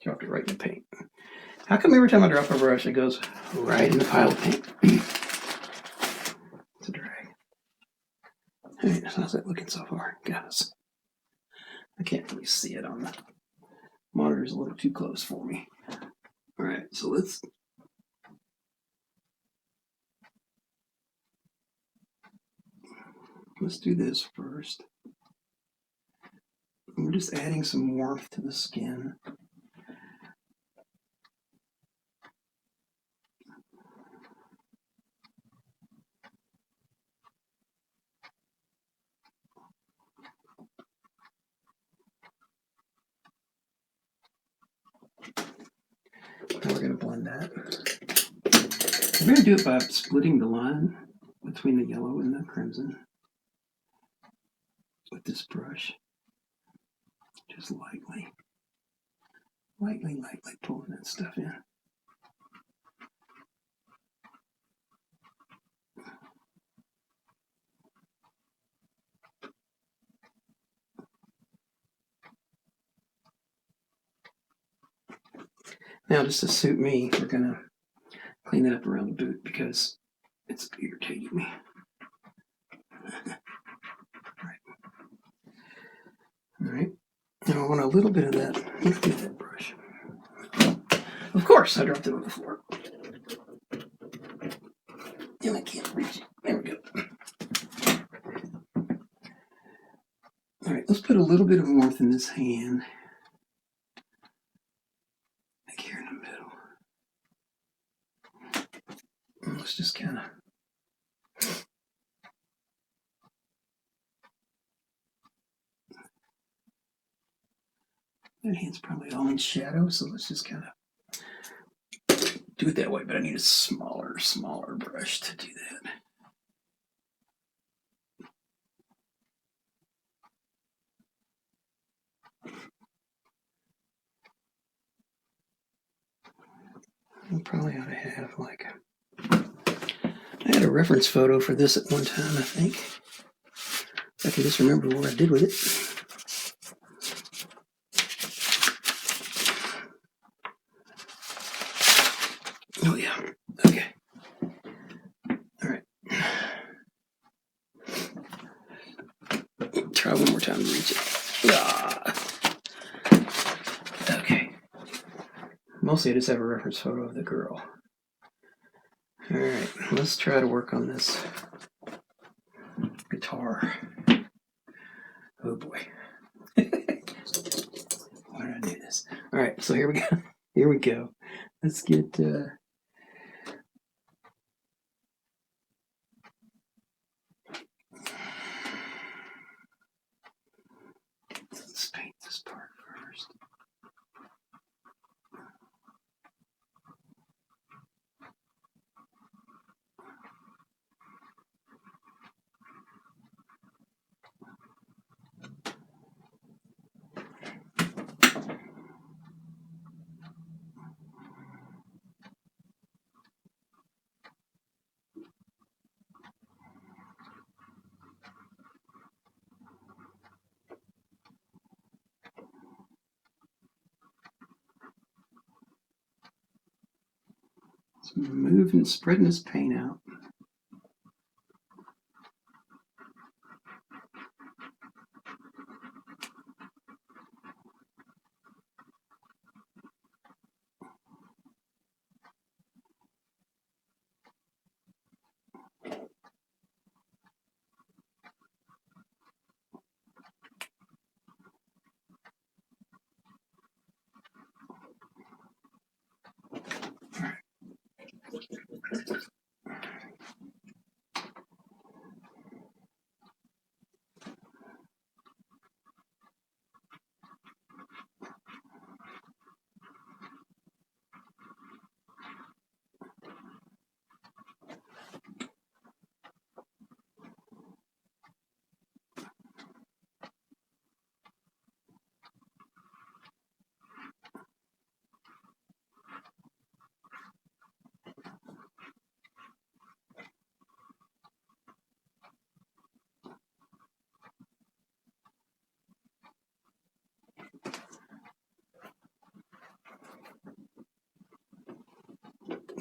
Dropped it right in the paint. How come every time I drop a brush, it goes right in the pile of paint? It's a drag. All right, how's that looking so far, guys? I can't really see it on the monitor's a little too close for me. All right, so let's do this first. We're just adding some warmth to the skin. Now we're going to blend that. We're going to do it by splitting the line between the yellow and the crimson with this brush. Just lightly pulling that stuff in. Now, just to suit me, we're going to clean that up around the boot because it's irritating me. All right. Now I want a little bit of that. Let's get that brush. Of course, I dropped it on the floor. And I can't reach it. There we go. All right, let's put a little bit of warmth in this hand. Like here in the middle. And let's just kind of. That hand's probably all in shadow, so let's just kind of do it that way, but I need a smaller brush to do that. I probably ought to have like I had a reference photo for this at one time, I think. I can just remember what I did with it. Oh yeah, okay. All right. Try one more time to reach it. Ah. Okay. Mostly I just have a reference photo of the girl. All right, let's try to work on this guitar guitar. Oh boy. Why did I do this? All right, so here we go. Here we go. Let's get. Let's paint this part first. So moving, spreading this paint out.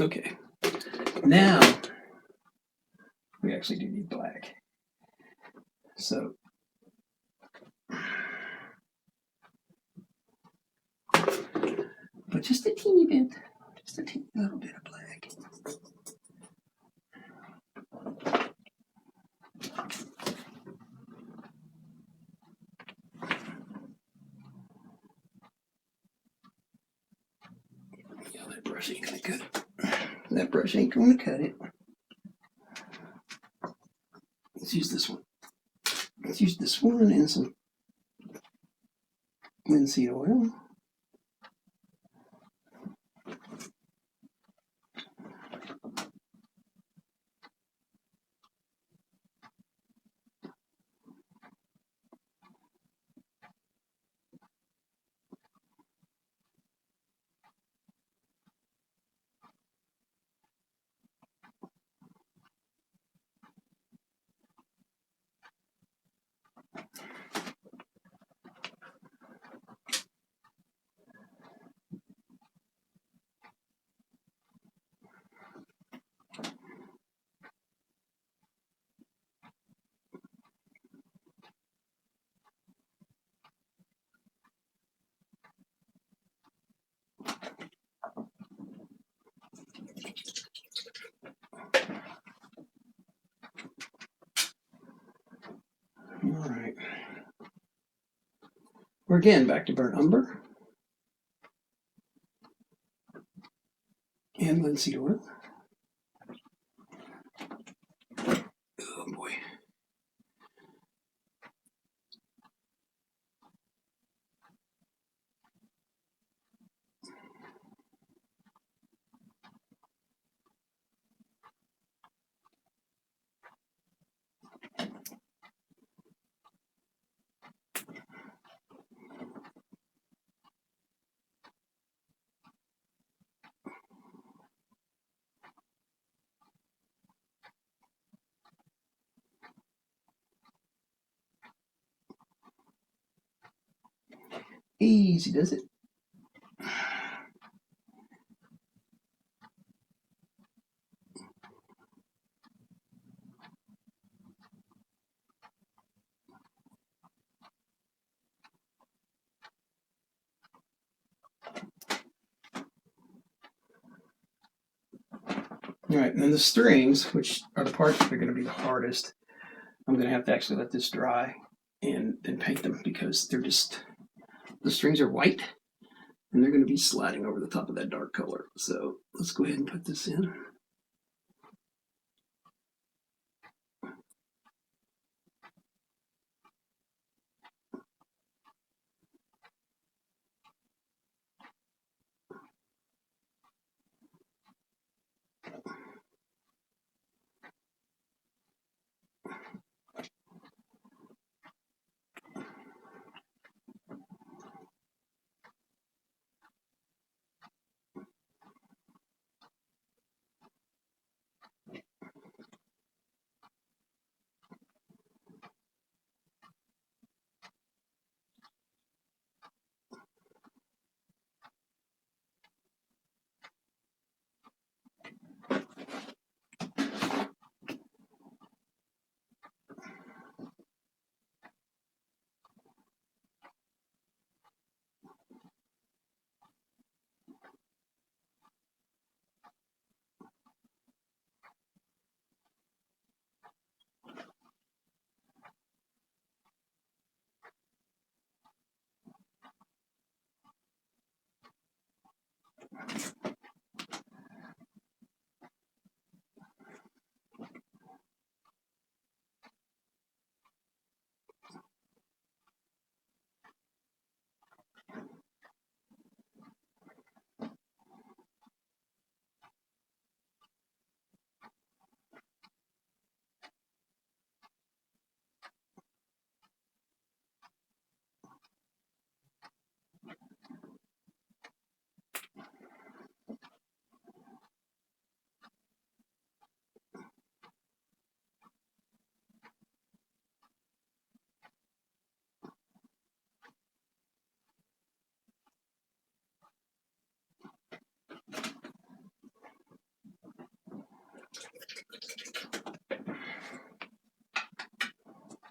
Okay, now we actually do need black. So but just a teeny bit, just a teeny little bit of black. Yeah, that brush ain't gonna cut it. That brush ain't gonna cut it. Let's use this one. Let's use this one and some linseed oil. All right. We're again back to burnt umber and linseed oil. Oh boy. Easy does it. All right, and then the strings, which are the parts that are going to be the hardest, I'm going to have to actually let this dry and then paint them because they're just, the strings are white and they're going to be sliding over the top of that dark color. So let's go ahead and put this in.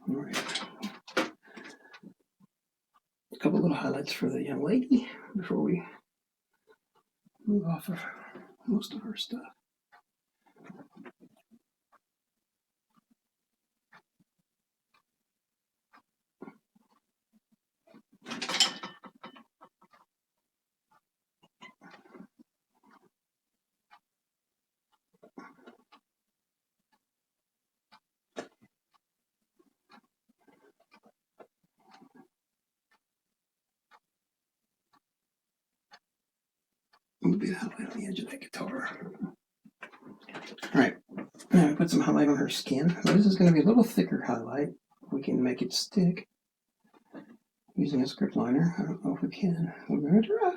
All right. A couple little highlights for the young lady before we move off of most of her stuff. A little bit of highlight on the edge of that guitar. All right, now I put some highlight on her skin. Now this is going to be a little thicker highlight. We can make it stick using a script liner. I don't know if we can. We're going to try.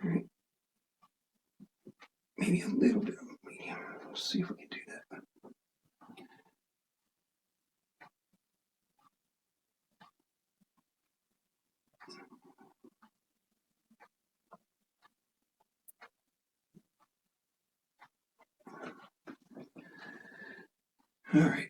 All right, maybe a little bit of medium. Let's see if we can do that. All right.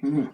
Mm.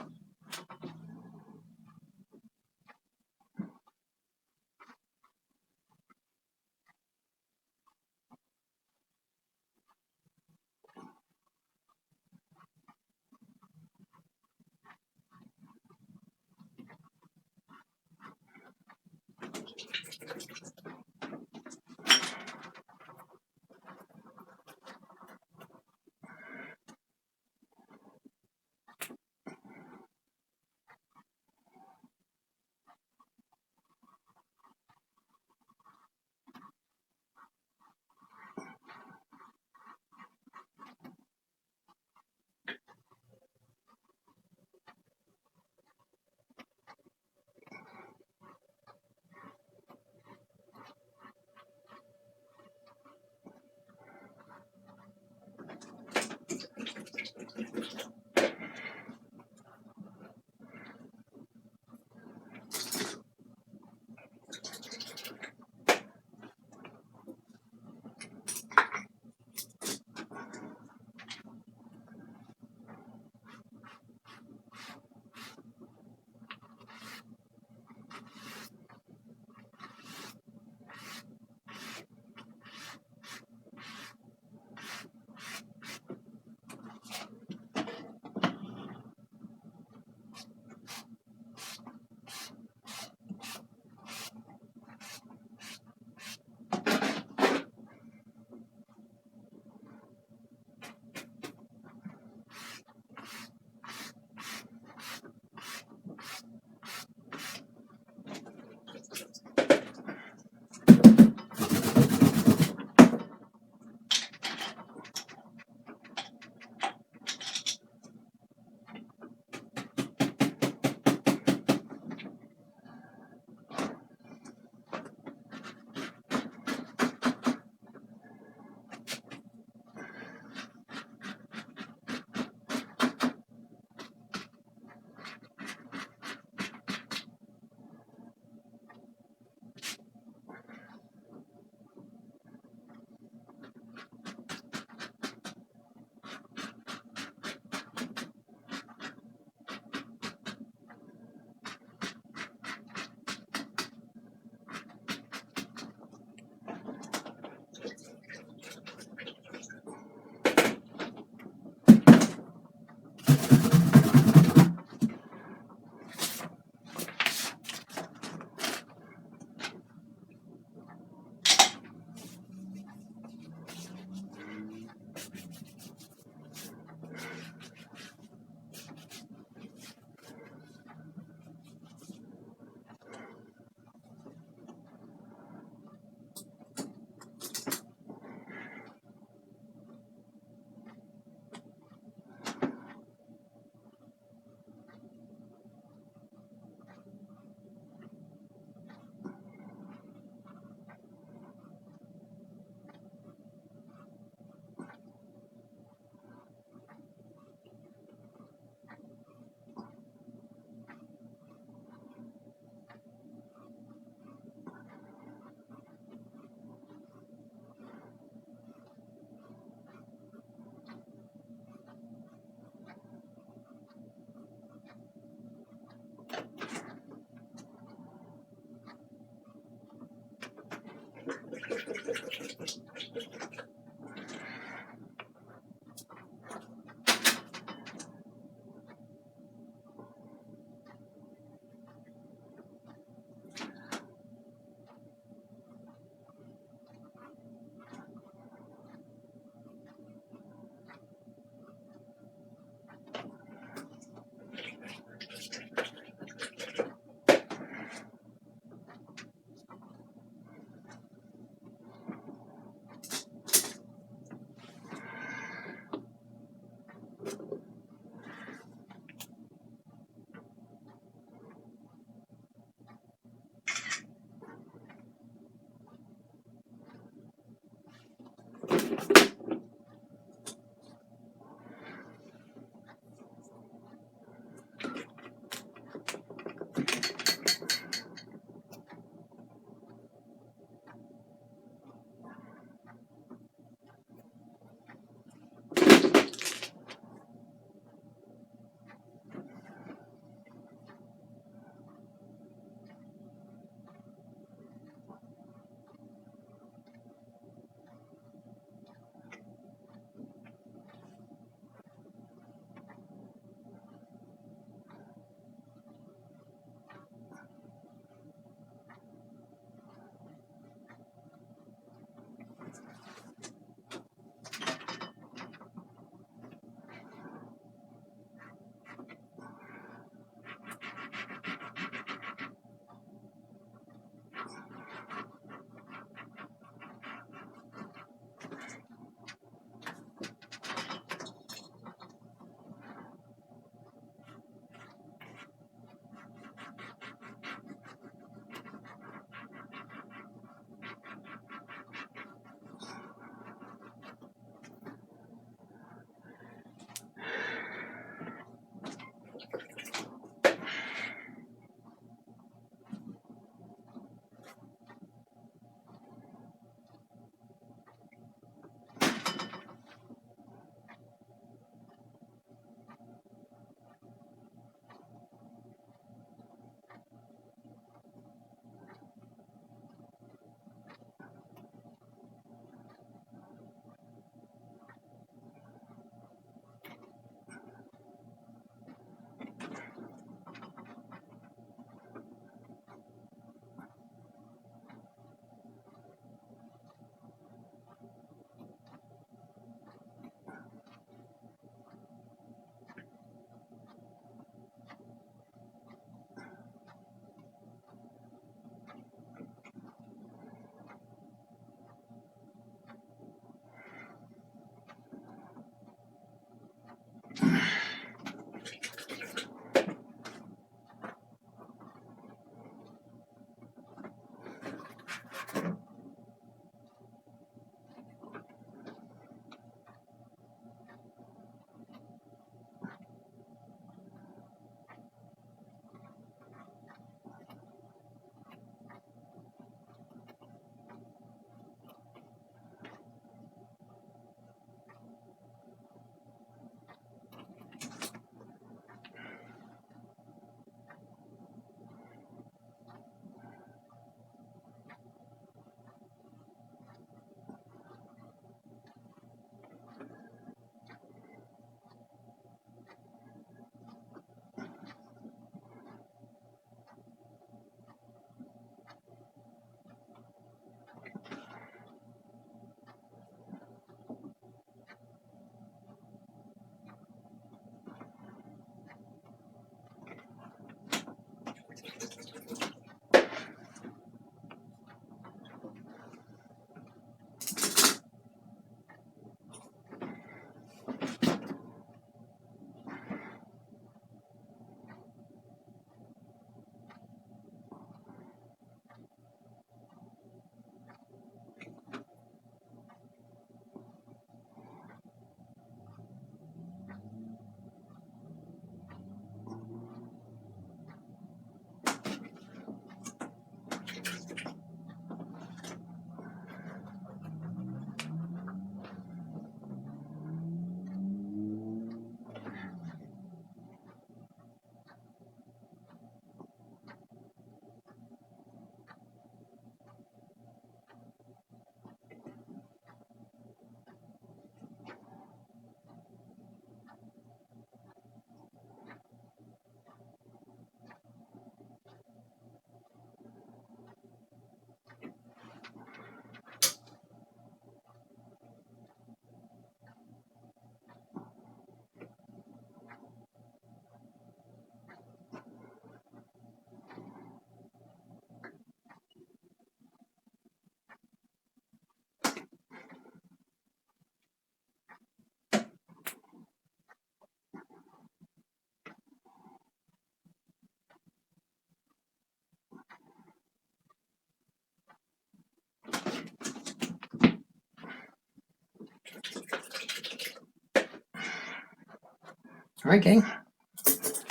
All right, gang.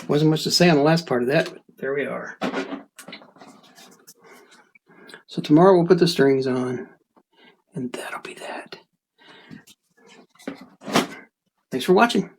Wasn't much to say on the last part of that, but there we are. So tomorrow we'll put the strings on, and that'll be that. Thanks for watching.